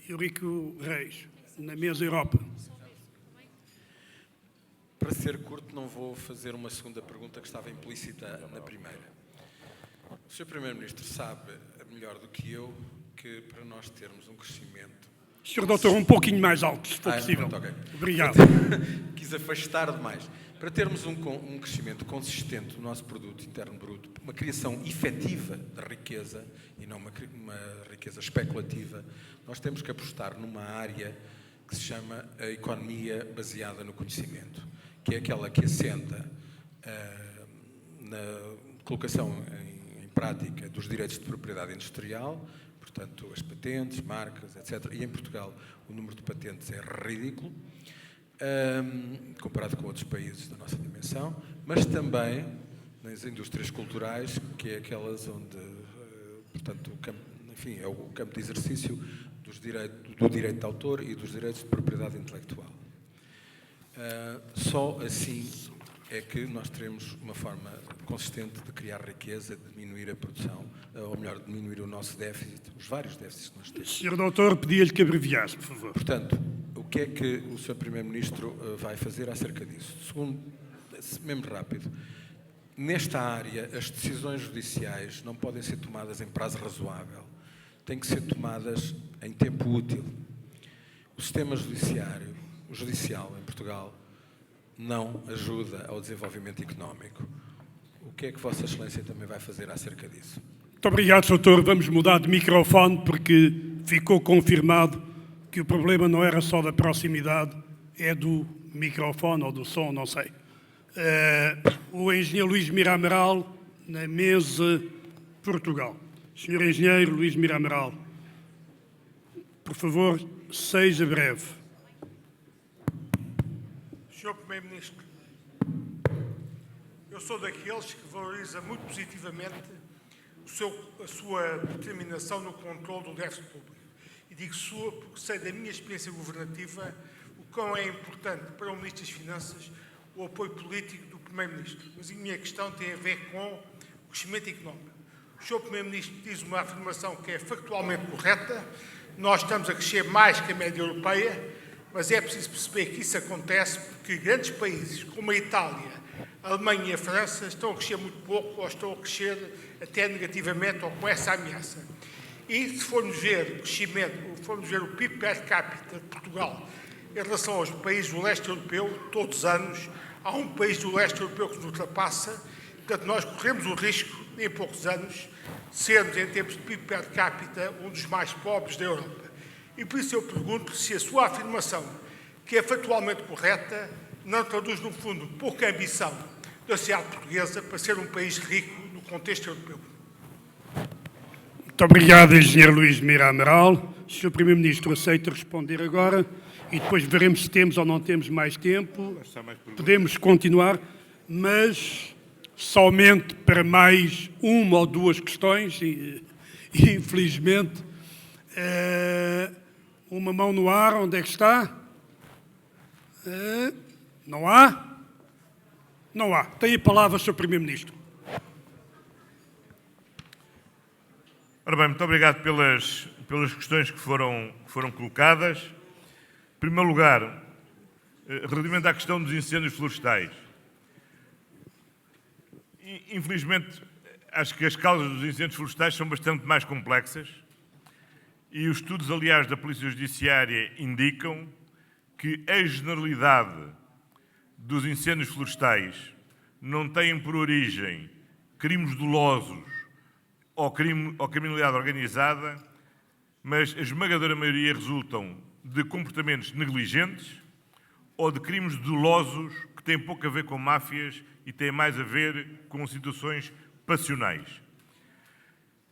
Eurico Reis, na mesa Europa. Para ser curto, não vou fazer uma segunda pergunta que estava implícita na primeira. O Sr. Primeiro-Ministro sabe melhor do que eu que para nós termos um crescimento... Sr. Doutor, um pouquinho mais alto, se for possível. Pronto, okay. Obrigado. Quis afastar demais. Para termos um crescimento consistente do nosso produto interno bruto, uma criação efetiva de riqueza e não uma riqueza especulativa, nós temos que apostar numa área que se chama a economia baseada no conhecimento, que é aquela que assenta na colocação em prática dos direitos de propriedade industrial, portanto, as patentes, marcas, etc. E em Portugal o número de patentes é ridículo, comparado com outros países da nossa dimensão, mas também nas indústrias culturais, que é aquelas onde, portanto, enfim, é o campo de exercício do direito de autor e dos direitos de propriedade intelectual. Só assim é que nós teremos uma forma consistente de criar riqueza, de diminuir a produção, ou melhor, diminuir o nosso déficit, os vários déficits que nós temos. Sr. Doutor, pedia-lhe que abreviasse, por favor. Portanto, o que é que o Sr. Primeiro-Ministro vai fazer acerca disso? Segundo, mesmo rápido, nesta área, as decisões judiciais não podem ser tomadas em prazo razoável, têm que ser tomadas em tempo útil. O sistema judicial em Portugal não ajuda ao desenvolvimento económico. O que é que Vossa Excelência também vai fazer acerca disso? Muito obrigado, Sr. Doutor. Vamos mudar de microfone porque ficou confirmado que o problema não era só da proximidade, é do microfone ou do som, não sei. O engenheiro Luís Miramaral, na mesa Portugal. Senhor engenheiro Luís Miramaral, por favor, seja breve. Senhor Primeiro-Ministro, eu sou daqueles que valoriza muito positivamente a sua determinação no controle do déficit público. E digo sua porque sei da minha experiência governativa o quão é importante para o Ministro das Finanças o apoio político do Primeiro-Ministro. Mas a minha questão tem a ver com o crescimento económico. O Sr. Primeiro-Ministro diz uma afirmação que é factualmente correta. Nós estamos a crescer mais que a média europeia, mas é preciso perceber que isso acontece porque grandes países como a Itália, a Alemanha e a França estão a crescer muito pouco ou estão a crescer até negativamente ou com essa ameaça. E se formos ver o crescimento, se formos ver o PIB per capita de Portugal em relação aos países do leste europeu, todos os anos há um país do leste europeu que nos ultrapassa. Portanto, nós corremos o risco, em poucos anos, de sermos, em termos de PIB per capita, um dos mais pobres da Europa. E por isso eu pergunto se a sua afirmação, que é factualmente correta, não traduz, no fundo, pouca ambição da sociedade portuguesa para ser um país rico no contexto europeu. Muito obrigado, Engenheiro Luís Mira Amaral. O Sr. Primeiro-Ministro aceita responder agora e depois veremos se temos ou não temos mais tempo. Podemos continuar, mas somente para mais uma ou duas questões, e infelizmente. Uma mão no ar, onde é que está? Não há? Não há. Tem a palavra, Sr. Primeiro-Ministro. Ora bem, muito obrigado pelas questões que foram colocadas. Em primeiro lugar, relativamente à questão dos incêndios florestais. Infelizmente, acho que as causas dos incêndios florestais são bastante mais complexas e os estudos, aliás, da Polícia Judiciária indicam que a generalidade dos incêndios florestais não têm por origem crimes dolosos ou criminalidade organizada, mas a esmagadora maioria resultam de comportamentos negligentes ou de crimes dolosos que têm pouco a ver com máfias e têm mais a ver com situações passionais.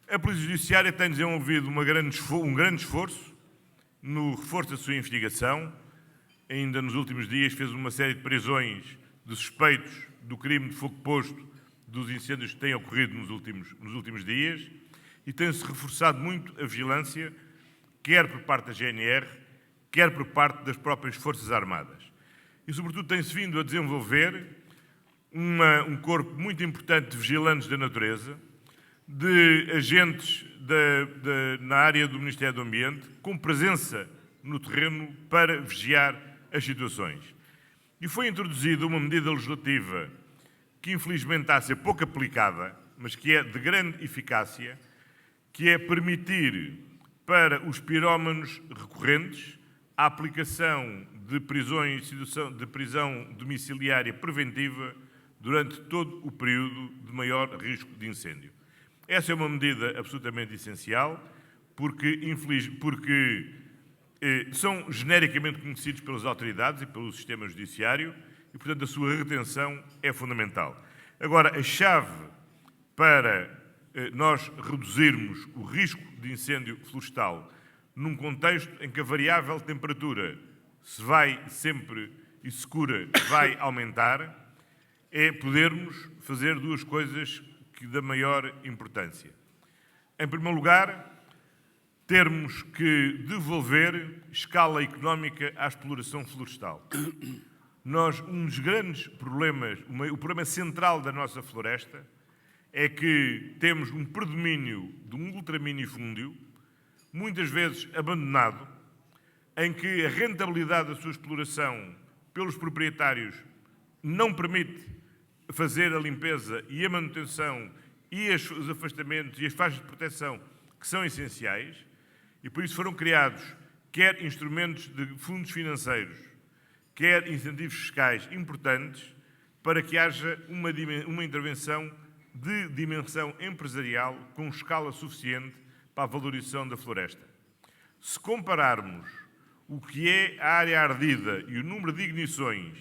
A Polícia Judiciária tem desenvolvido um grande esforço no reforço da sua investigação. Ainda nos últimos dias fez uma série de prisões de suspeitos do crime de fogo posto dos incêndios que têm ocorrido nos últimos dias e tem-se reforçado muito a vigilância, quer por parte da GNR, quer por parte das próprias Forças Armadas. E, sobretudo, tem-se vindo a desenvolver um corpo muito importante de vigilantes da natureza, de agentes na área do Ministério do Ambiente, com presença no terreno para vigiar as situações. E foi introduzida uma medida legislativa que infelizmente está a ser pouco aplicada, mas que é de grande eficácia, que é permitir para os pirómanos recorrentes a aplicação de prisão domiciliária preventiva durante todo o período de maior risco de incêndio. Essa é uma medida absolutamente essencial, porque são genericamente conhecidos pelas autoridades e pelo sistema judiciário e, portanto, a sua retenção é fundamental. Agora, a chave para nós reduzirmos o risco de incêndio florestal num contexto em que a variável temperatura se vai sempre e se cura, vai aumentar, é podermos fazer duas coisas da maior importância. Em primeiro lugar, termos que devolver escala económica à exploração florestal. Um dos grandes problemas, o problema central da nossa floresta é que temos um predomínio de um ultraminifúndio, muitas vezes abandonado, em que a rentabilidade da sua exploração pelos proprietários não permite fazer a limpeza e a manutenção e os afastamentos e as faixas de proteção que são essenciais, e por isso foram criados quer instrumentos de fundos financeiros, quer incentivos fiscais importantes para que haja uma intervenção de dimensão empresarial com escala suficiente para a valorização da floresta. Se compararmos o que é a área ardida e o número de ignições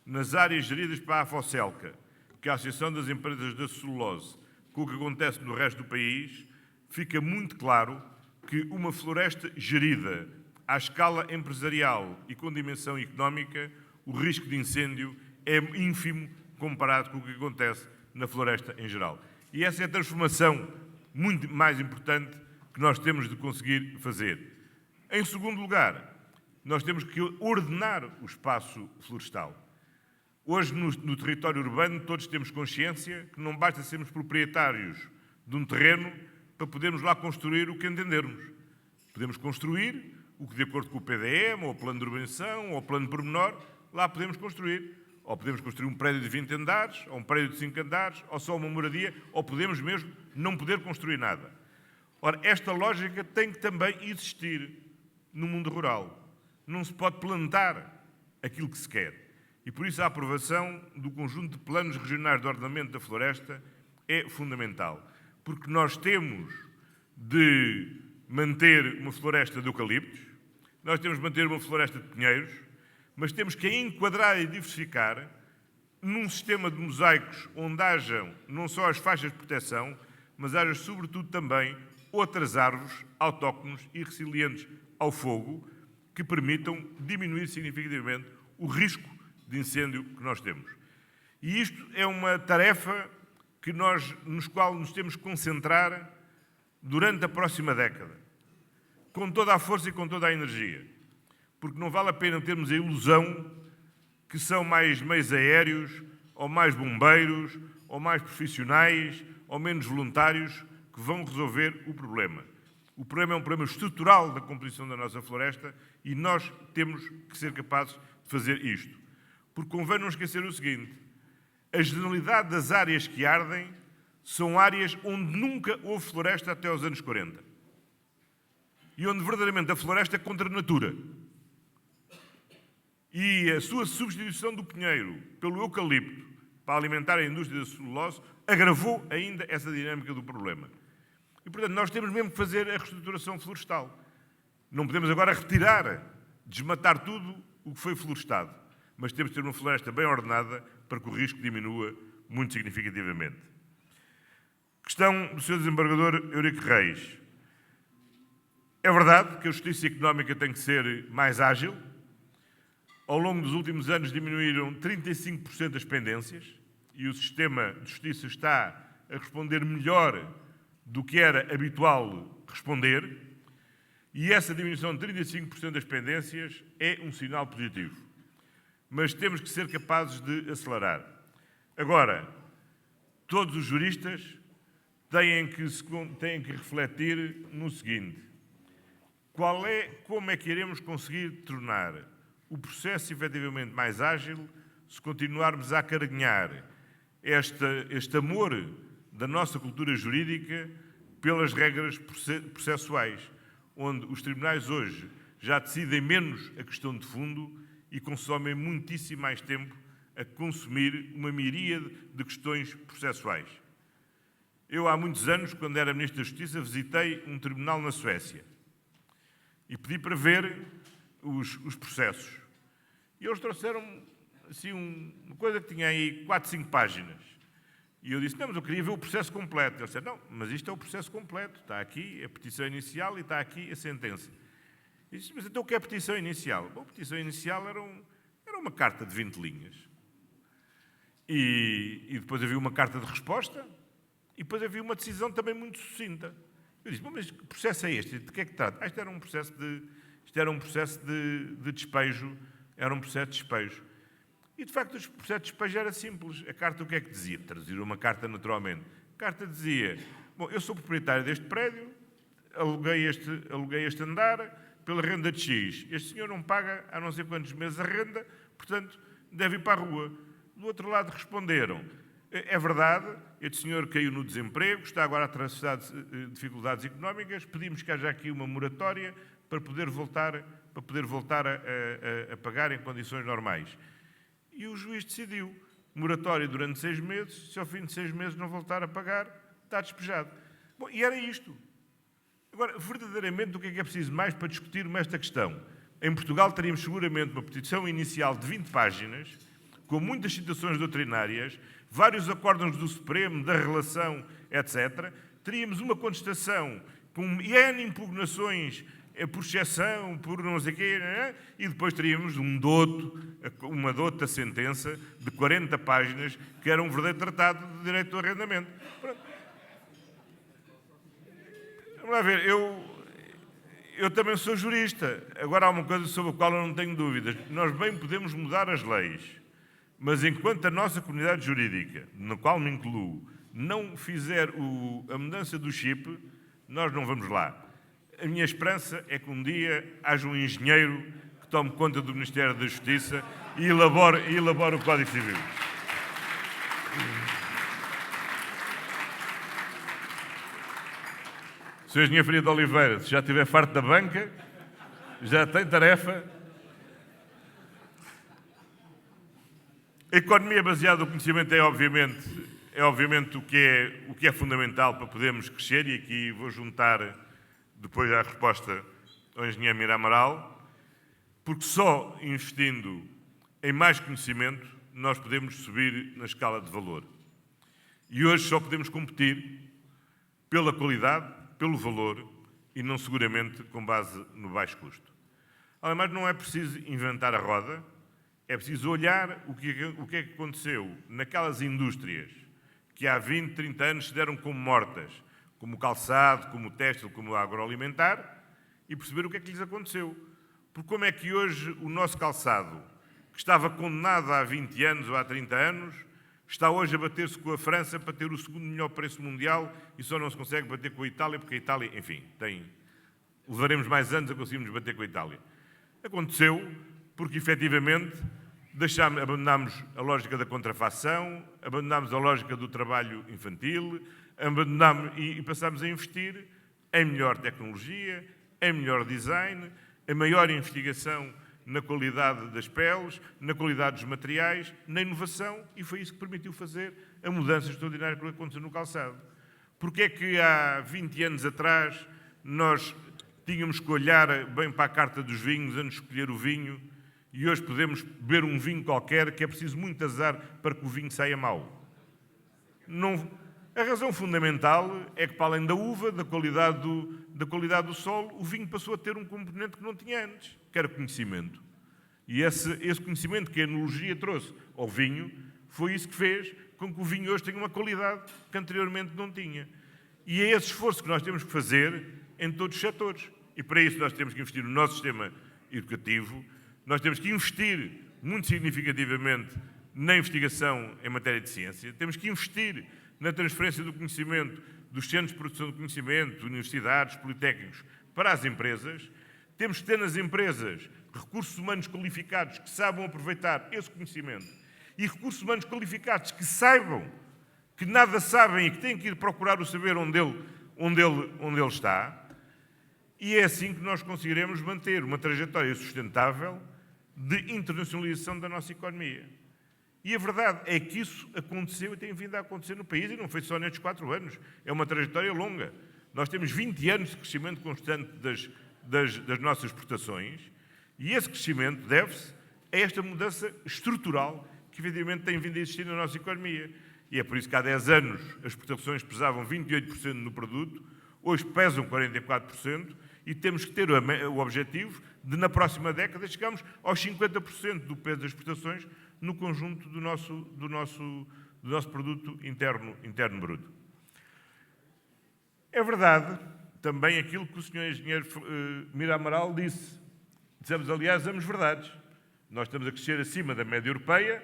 nas áreas geridas para a AFOCELCA, que é a Associação das Empresas da Celulose, com o que acontece no resto do país, fica muito claro que uma floresta gerida à escala empresarial e com dimensão económica, o risco de incêndio é ínfimo comparado com o que acontece na floresta em geral. E essa é a transformação muito mais importante que nós temos de conseguir fazer. Em segundo lugar, nós temos que ordenar o espaço florestal. Hoje, no território urbano, todos temos consciência que não basta sermos proprietários de um terreno para podermos lá construir o que entendermos. Podemos construir o que, de acordo com o PDM, ou o plano de urbanização, ou o plano pormenor, lá podemos construir. Ou podemos construir um prédio de 20 andares, ou um prédio de 5 andares, ou só uma moradia, ou podemos mesmo não poder construir nada. Ora, esta lógica tem que também existir no mundo rural. Não se pode plantar aquilo que se quer. E por isso a aprovação do conjunto de planos regionais de ordenamento da floresta é fundamental. Porque nós temos de manter uma floresta de eucaliptos, nós temos de manter uma floresta de pinheiros, mas temos que a enquadrar e diversificar num sistema de mosaicos onde hajam não só as faixas de proteção, mas haja sobretudo também outras árvores autóctones e resilientes ao fogo que permitam diminuir significativamente o risco de incêndio que nós temos. E isto é uma tarefa nos qual nos temos que concentrar durante a próxima década, com toda a força e com toda a energia, porque não vale a pena termos a ilusão que são mais meios aéreos, ou mais bombeiros, ou mais profissionais, ou menos voluntários que vão resolver o problema. O problema é um problema estrutural da composição da nossa floresta e nós temos que ser capazes de fazer isto. Porque convém não esquecer o seguinte: a generalidade das áreas que ardem são áreas onde nunca houve floresta até aos anos 40. E onde verdadeiramente a floresta é contra a natura. E a sua substituição do pinheiro pelo eucalipto para alimentar a indústria da celulose agravou ainda essa dinâmica do problema. E, portanto, nós temos mesmo que fazer a reestruturação florestal. Não podemos agora retirar, desmatar tudo o que foi florestado. Mas temos de ter uma floresta bem ordenada para que o risco diminua muito significativamente. Questão do Sr. Desembargador Eurico Reis. É verdade que a justiça económica tem que ser mais ágil. Ao longo dos últimos anos diminuíram 35% as pendências e o sistema de justiça está a responder melhor do que era habitual responder. E essa diminuição de 35% das pendências é um sinal positivo. Mas temos que ser capazes de acelerar. Agora, todos os juristas têm que refletir no seguinte: como é que iremos conseguir tornar o processo efetivamente mais ágil se continuarmos a acarinhar este amor da nossa cultura jurídica pelas regras processuais, onde os tribunais hoje já decidem menos a questão de fundo e consomem muitíssimo mais tempo a consumir uma miríade de questões processuais. Eu, há muitos anos, quando era Ministro da Justiça, visitei um tribunal na Suécia e pedi para ver os processos. E eles trouxeram assim, uma coisa que tinha aí 4, 5 páginas. E eu disse: não, mas eu queria ver o processo completo. Eles disseram: não, mas isto é o processo completo. Está aqui a petição inicial e está aqui a sentença. Eu disse: mas então o que é a petição inicial? Bom, a petição inicial era uma carta de 20 linhas. E depois havia uma carta de resposta e depois havia uma decisão também muito sucinta. Eu disse: bom, mas que processo é este? De que é que trata? Isto era um processo de despejo. Era um processo de despejo. E, de facto, o processo de despejo era simples. A carta o que é que dizia? Traduzir uma carta naturalmente. A carta dizia: bom, eu sou proprietário deste prédio, aluguei este andar pela renda de X. Este senhor não paga há não sei quantos meses a renda, portanto, deve ir para a rua. Do outro lado responderam: é verdade, este senhor caiu no desemprego, está agora a atravessar dificuldades económicas, pedimos que haja aqui uma moratória para poder voltar a pagar em condições normais. E o juiz decidiu: moratória durante 6 meses, se ao fim de 6 meses não voltar a pagar, está despejado. Bom, e era isto. Agora, verdadeiramente, o que é preciso mais para discutirmos esta questão? Em Portugal teríamos seguramente uma petição inicial de 20 páginas, com muitas citações doutrinárias, vários acórdãos do Supremo, da relação, etc. Teríamos uma contestação com N impugnações por exceção, por não sei o quê, e depois teríamos uma dote da sentença de 40 páginas, que era um verdadeiro tratado de direito do arrendamento. Pronto. Vamos lá ver, eu também sou jurista. Agora há uma coisa sobre a qual eu não tenho dúvidas. Nós bem podemos mudar as leis, mas enquanto a nossa comunidade jurídica, na qual me incluo, não fizer a mudança do chip, nós não vamos lá. A minha esperança é que um dia haja um engenheiro que tome conta do Ministério da Justiça e elabore o Código Civil. Sr. Engenheiro Faria de Oliveira, se já estiver farto da banca, já tem tarefa. A economia baseada no conhecimento é obviamente o que é fundamental para podermos crescer, e aqui vou juntar depois a resposta ao engenheiro Mira Amaral, porque só investindo em mais conhecimento nós podemos subir na escala de valor. E hoje só podemos competir pela qualidade, pelo valor e não seguramente com base no baixo custo. Além mais, não é preciso inventar a roda, é preciso olhar o que é que aconteceu naquelas indústrias que há 20, 30 anos se deram como mortas, como o calçado, como o têxtil, como o agroalimentar, e perceber o que é que lhes aconteceu. Porque como é que hoje o nosso calçado, que estava condenado há 20 anos ou há 30 anos, está hoje a bater-se com a França para ter o segundo melhor preço mundial e só não se consegue bater com a Itália, porque a Itália, enfim, levaremos mais anos a conseguirmos bater com a Itália. Aconteceu porque, efetivamente, abandonámos a lógica da contrafação, abandonámos a lógica do trabalho infantil, e passámos a investir em melhor tecnologia, em melhor design, em maior investigação na qualidade das peles, na qualidade dos materiais, na inovação, e foi isso que permitiu fazer a mudança extraordinária que aconteceu no calçado. Porque é que há 20 anos atrás nós tínhamos que olhar bem para a carta dos vinhos antes de escolher o vinho, e hoje podemos beber um vinho qualquer que é preciso muito azar para que o vinho saia mau? A razão fundamental é que, para além da uva, da qualidade do solo, o vinho passou a ter um componente que não tinha antes, que era conhecimento. E esse conhecimento que a enologia trouxe ao vinho foi isso que fez com que o vinho hoje tenha uma qualidade que anteriormente não tinha. E é esse esforço que nós temos que fazer em todos os setores. E para isso nós temos que investir no nosso sistema educativo, nós temos que investir muito significativamente na investigação em matéria de ciência, temos que investir na transferência do conhecimento dos centros de produção de conhecimento, universidades, politécnicos, para as empresas. Temos que ter nas empresas recursos humanos qualificados que saibam aproveitar esse conhecimento e recursos humanos qualificados que saibam que nada sabem e que têm que ir procurar o saber onde ele está. E é assim que nós conseguiremos manter uma trajetória sustentável de internacionalização da nossa economia. E a verdade é que isso aconteceu e tem vindo a acontecer no país, e não foi só nestes 4 anos. É uma trajetória longa. Nós temos 20 anos de crescimento constante das nossas exportações, e esse crescimento deve-se a esta mudança estrutural que, evidentemente, tem vindo a existir na nossa economia. E é por isso que há 10 anos as exportações pesavam 28% no produto, hoje pesam 44%, e temos que ter o objetivo de, na próxima década, chegarmos aos 50% do peso das exportações no conjunto do nosso produto interno bruto. É verdade também aquilo que o Sr. Engenheiro Mira Amaral disse. Dissemos, aliás, ambas verdades. Nós estamos a crescer acima da média europeia,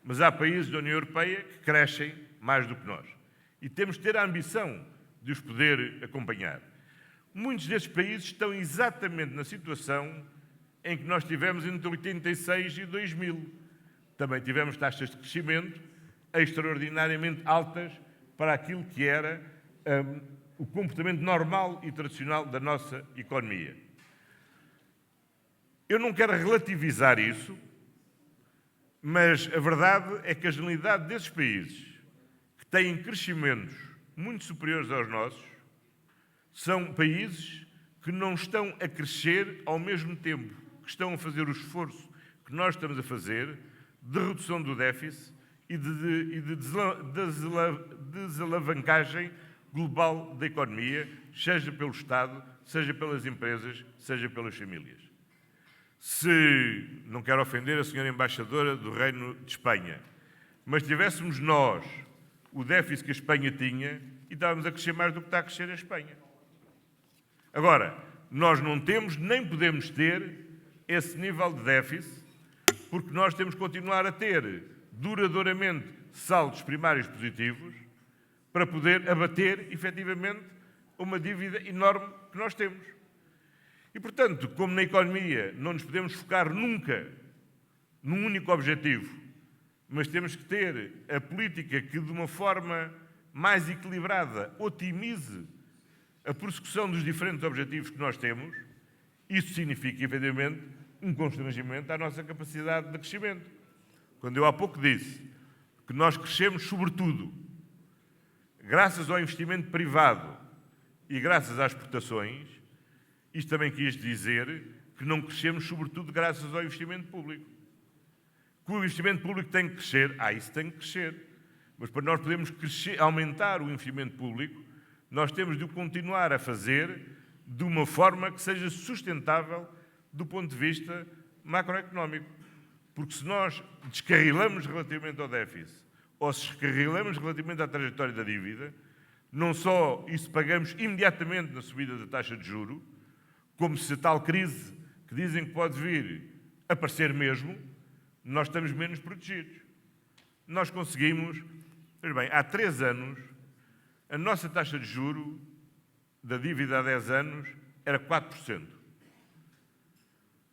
mas há países da União Europeia que crescem mais do que nós. E temos que ter a ambição de os poder acompanhar. Muitos destes países estão exatamente na situação em que nós tivemos entre 86 e 2000. Também tivemos taxas de crescimento extraordinariamente altas para aquilo que era o comportamento normal e tradicional da nossa economia. Eu não quero relativizar isso, mas a verdade é que a generalidade desses países que têm crescimentos muito superiores aos nossos são países que não estão a crescer ao mesmo tempo que estão a fazer o esforço que nós estamos a fazer de redução do déficit e de desalavancagem global da economia, seja pelo Estado, seja pelas empresas, seja pelas famílias. Se, não quero ofender a senhora embaixadora do Reino de Espanha, mas tivéssemos nós o déficit que a Espanha tinha, e estávamos a crescer mais do que está a crescer a Espanha. Agora, nós não temos nem podemos ter esse nível de déficit, porque nós temos que continuar a ter duradouramente saldos primários positivos para poder abater, efetivamente, uma dívida enorme que nós temos. E, portanto, como na economia não nos podemos focar nunca num único objetivo, mas temos que ter a política que, de uma forma mais equilibrada, otimize a prossecução dos diferentes objetivos que nós temos, isso significa, efetivamente, um constrangimento à nossa capacidade de crescimento. Quando eu há pouco disse que nós crescemos, sobretudo, graças ao investimento privado e graças às exportações, isto também quis dizer que não crescemos, sobretudo, graças ao investimento público. Que o investimento público tem que crescer, isso tem que crescer. Mas para nós podermos crescer, aumentar o investimento público, nós temos de o continuar a fazer de uma forma que seja sustentável do ponto de vista macroeconómico. Porque se nós descarrilamos relativamente ao déficit, ou se descarrilamos relativamente à trajetória da dívida, não só isso pagamos imediatamente na subida da taxa de juros, como se a tal crise que dizem que pode vir aparecer mesmo, nós estamos menos protegidos. Nós conseguimos, bem, há 3 anos, a nossa taxa de juro da dívida há 10 anos era 4%.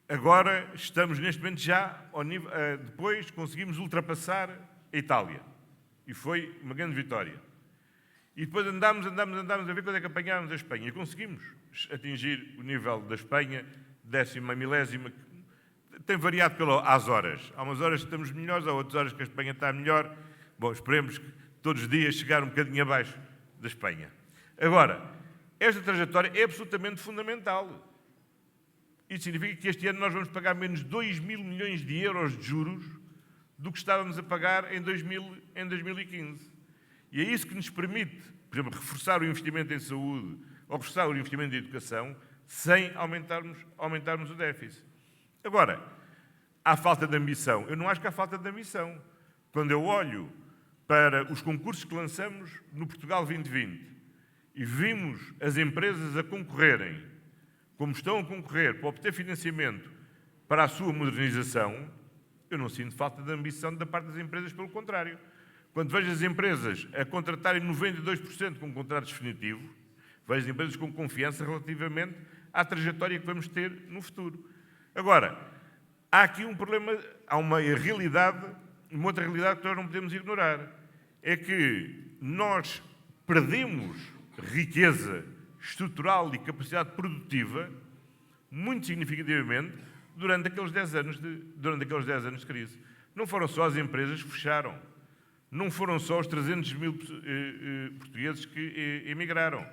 Agora estamos neste momento já ao nível, depois conseguimos ultrapassar a Itália. E foi uma grande vitória. E depois andámos a ver quando é que apanhámos a Espanha. E conseguimos atingir o nível da Espanha, 10ª, milésima. Tem variado às horas. Há umas horas que estamos melhores, há outras horas que a Espanha está melhor. Bom, esperemos que todos os dias chegar um bocadinho abaixo da Espanha. Agora, esta trajetória é absolutamente fundamental. Isto significa que este ano nós vamos pagar menos 2 mil milhões de euros de juros do que estávamos a pagar em 2015. E é isso que nos permite, por exemplo, reforçar o investimento em saúde ou reforçar o investimento em educação sem aumentarmos o déficit. Agora, há falta de ambição. Eu não acho que há falta de ambição. Quando eu olho para os concursos que lançamos no Portugal 2020 e vimos as empresas a concorrerem, como estão a concorrer para obter financiamento para a sua modernização, eu não sinto falta de ambição da parte das empresas, pelo contrário. Quando vejo as empresas a contratarem 92% com contratos definitivos, vejo as empresas com confiança relativamente à trajetória que vamos ter no futuro. Agora, há aqui um problema, há uma outra realidade que nós não podemos ignorar. É que nós perdemos riqueza estrutural e capacidade produtiva muito significativamente durante aqueles 10 anos de crise. Não foram só as empresas que fecharam. Não foram só os 300 mil portugueses que emigraram.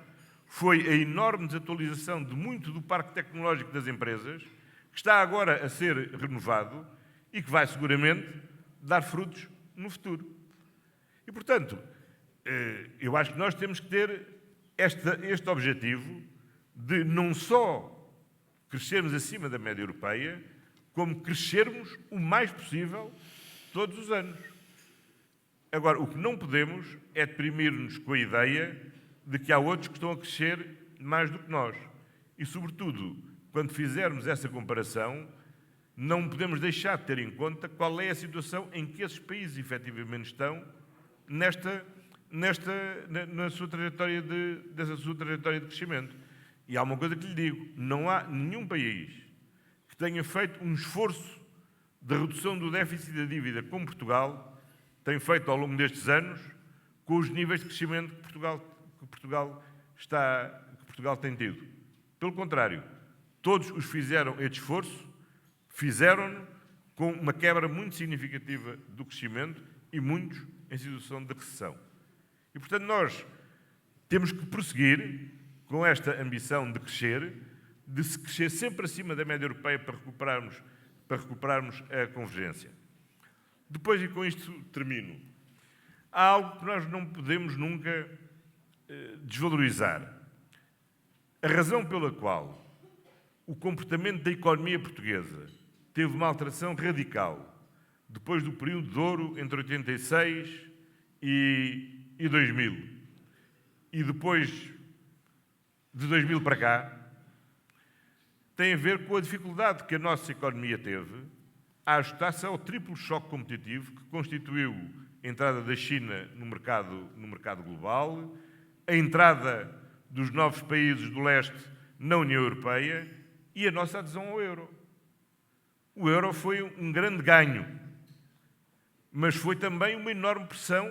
Foi a enorme desatualização de muito do parque tecnológico das empresas, que está agora a ser renovado e que vai seguramente dar frutos no futuro. E, portanto, eu acho que nós temos que ter este objetivo de não só crescermos acima da média europeia, como crescermos o mais possível todos os anos. Agora, o que não podemos é deprimir-nos com a ideia de que há outros que estão a crescer mais do que nós. E, sobretudo, quando fizermos essa comparação, não podemos deixar de ter em conta qual é a situação em que esses países efetivamente estão na sua trajetória de crescimento. E há uma coisa que lhe digo, não há nenhum país que tenha feito um esforço de redução do déficit da dívida como Portugal tem feito ao longo destes anos, com os níveis de crescimento que Portugal tem tido. Pelo contrário, todos os fizeram este esforço, fizeram-no com uma quebra muito significativa do crescimento e muitos em situação de recessão. E, portanto, nós temos que prosseguir com esta ambição de se crescer sempre acima da média europeia para recuperarmos a convergência. Depois, e com isto termino, há algo que nós não podemos nunca desvalorizar. A razão pela qual o comportamento da economia portuguesa teve uma alteração radical depois do período de ouro entre 86 e 2000, e depois de 2000 para cá, tem a ver com a dificuldade que a nossa economia teve a ajustar-se ao triplo choque competitivo que constituiu a entrada da China no mercado global, a entrada dos novos países do leste na União Europeia e a nossa adesão ao euro. O euro foi um grande ganho, mas foi também uma enorme pressão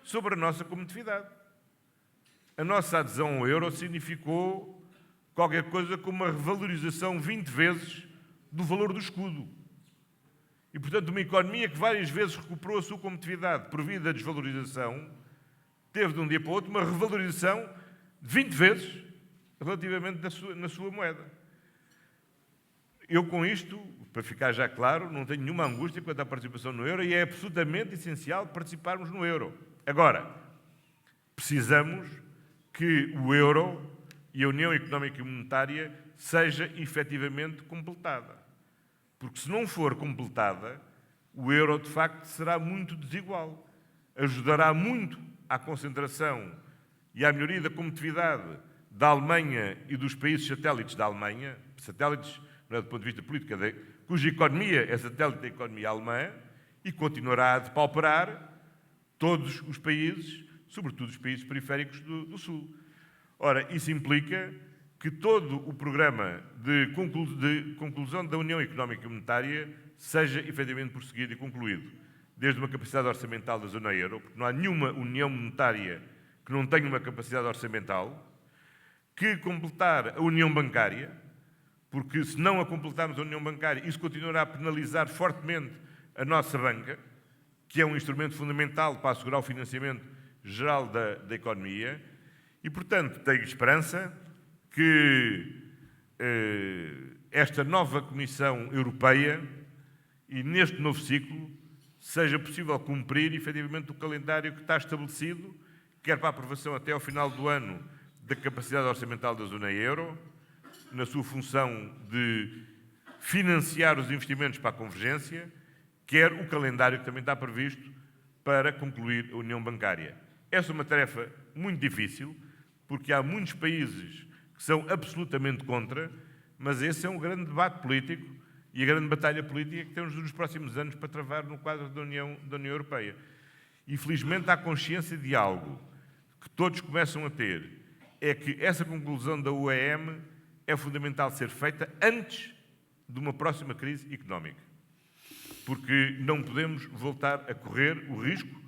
sobre a nossa competitividade. A nossa adesão ao euro significou qualquer coisa como uma revalorização 20 vezes do valor do escudo. E, portanto, uma economia que várias vezes recuperou a sua competitividade por via da desvalorização, teve de um dia para o outro uma revalorização de 20 vezes relativamente na sua moeda. Eu, com isto, para ficar já claro, não tenho nenhuma angústia quanto à participação no euro e é absolutamente essencial participarmos no euro. Agora, precisamos que o euro e a União Económica e Monetária seja efetivamente completada. Porque se não for completada, o euro, de facto, será muito desigual. Ajudará muito à concentração e à melhoria da competitividade da Alemanha e dos países satélites da Alemanha, satélites, não é, do ponto de vista político, cuja economia é satélite da economia alemã, e continuará a depauperar todos os países, sobretudo os países periféricos do Sul. Ora, isso implica que todo o programa de conclusão da União Económica e Monetária seja efetivamente prosseguido e concluído, desde uma capacidade orçamental da zona euro, porque não há nenhuma União Monetária que não tenha uma capacidade orçamental, que completar a União Bancária, porque se não a completarmos a União Bancária, isso continuará a penalizar fortemente a nossa banca, que é um instrumento fundamental para assegurar o financiamento geral da economia, e, portanto, tenho esperança que esta nova Comissão Europeia e neste novo ciclo seja possível cumprir efetivamente o calendário que está estabelecido, quer para a aprovação até ao final do ano da capacidade orçamental da zona euro, na sua função de financiar os investimentos para a convergência, quer o calendário que também está previsto para concluir a União Bancária. Essa é uma tarefa muito difícil, porque há muitos países que são absolutamente contra, mas esse é um grande debate político e a grande batalha política que temos nos próximos anos para travar no quadro da União Europeia. E, felizmente, há consciência de algo que todos começam a ter, é que essa conclusão da UEM é fundamental ser feita antes de uma próxima crise económica. Porque não podemos voltar a correr o risco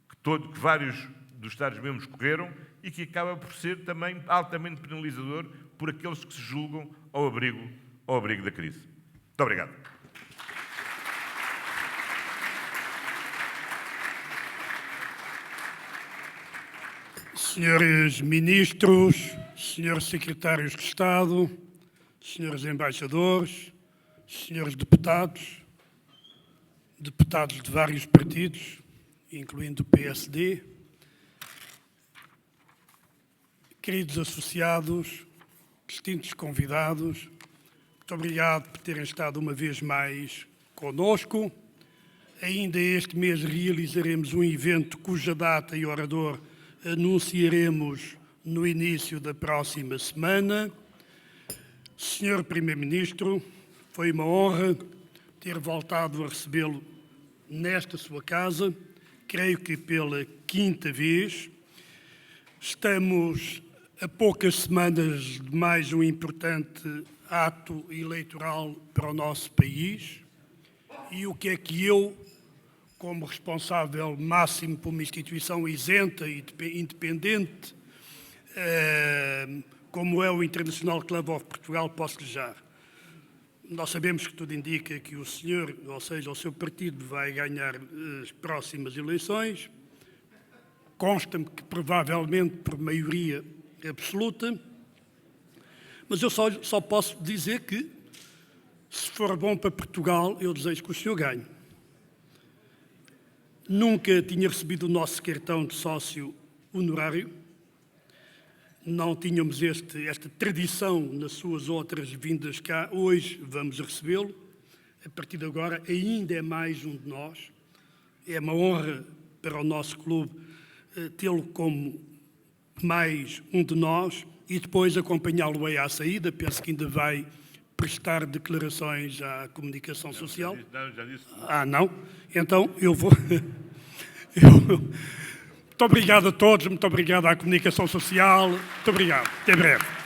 que vários dos Estados-membros correram e que acaba por ser também altamente penalizador por aqueles que se julgam ao abrigo da crise. Muito obrigado. Senhores Ministros, Senhores Secretários de Estado, Senhores Embaixadores, Senhores Deputados, deputados de vários partidos, incluindo o PSD, queridos associados, distintos convidados, muito obrigado por terem estado uma vez mais conosco. Ainda este mês realizaremos um evento cuja data e orador anunciaremos no início da próxima semana. Senhor Primeiro-Ministro, foi uma honra ter voltado a recebê-lo nesta sua casa, creio que pela quinta vez. Estamos a poucas semanas de mais um importante ato eleitoral para o nosso país. E o que é que eu, como responsável máximo por uma instituição isenta e independente, como é o International Club of Portugal, posso desejar? Nós sabemos que tudo indica que o senhor, ou seja, o seu partido, vai ganhar as próximas eleições. Consta-me que provavelmente por maioria absoluta, mas eu só posso dizer que, se for bom para Portugal, eu desejo que o senhor ganhe. Nunca tinha recebido o nosso cartão de sócio honorário, não tínhamos esta tradição nas suas outras vindas cá, hoje vamos recebê-lo, a partir de agora ainda é mais um de nós, é uma honra para o nosso clube tê-lo como mais um de nós e depois acompanhá-lo aí à saída, penso que ainda vai prestar declarações à comunicação social. Já disse. Ah, não? Então eu Muito obrigado a todos, muito obrigado à comunicação social. Muito obrigado. Até breve.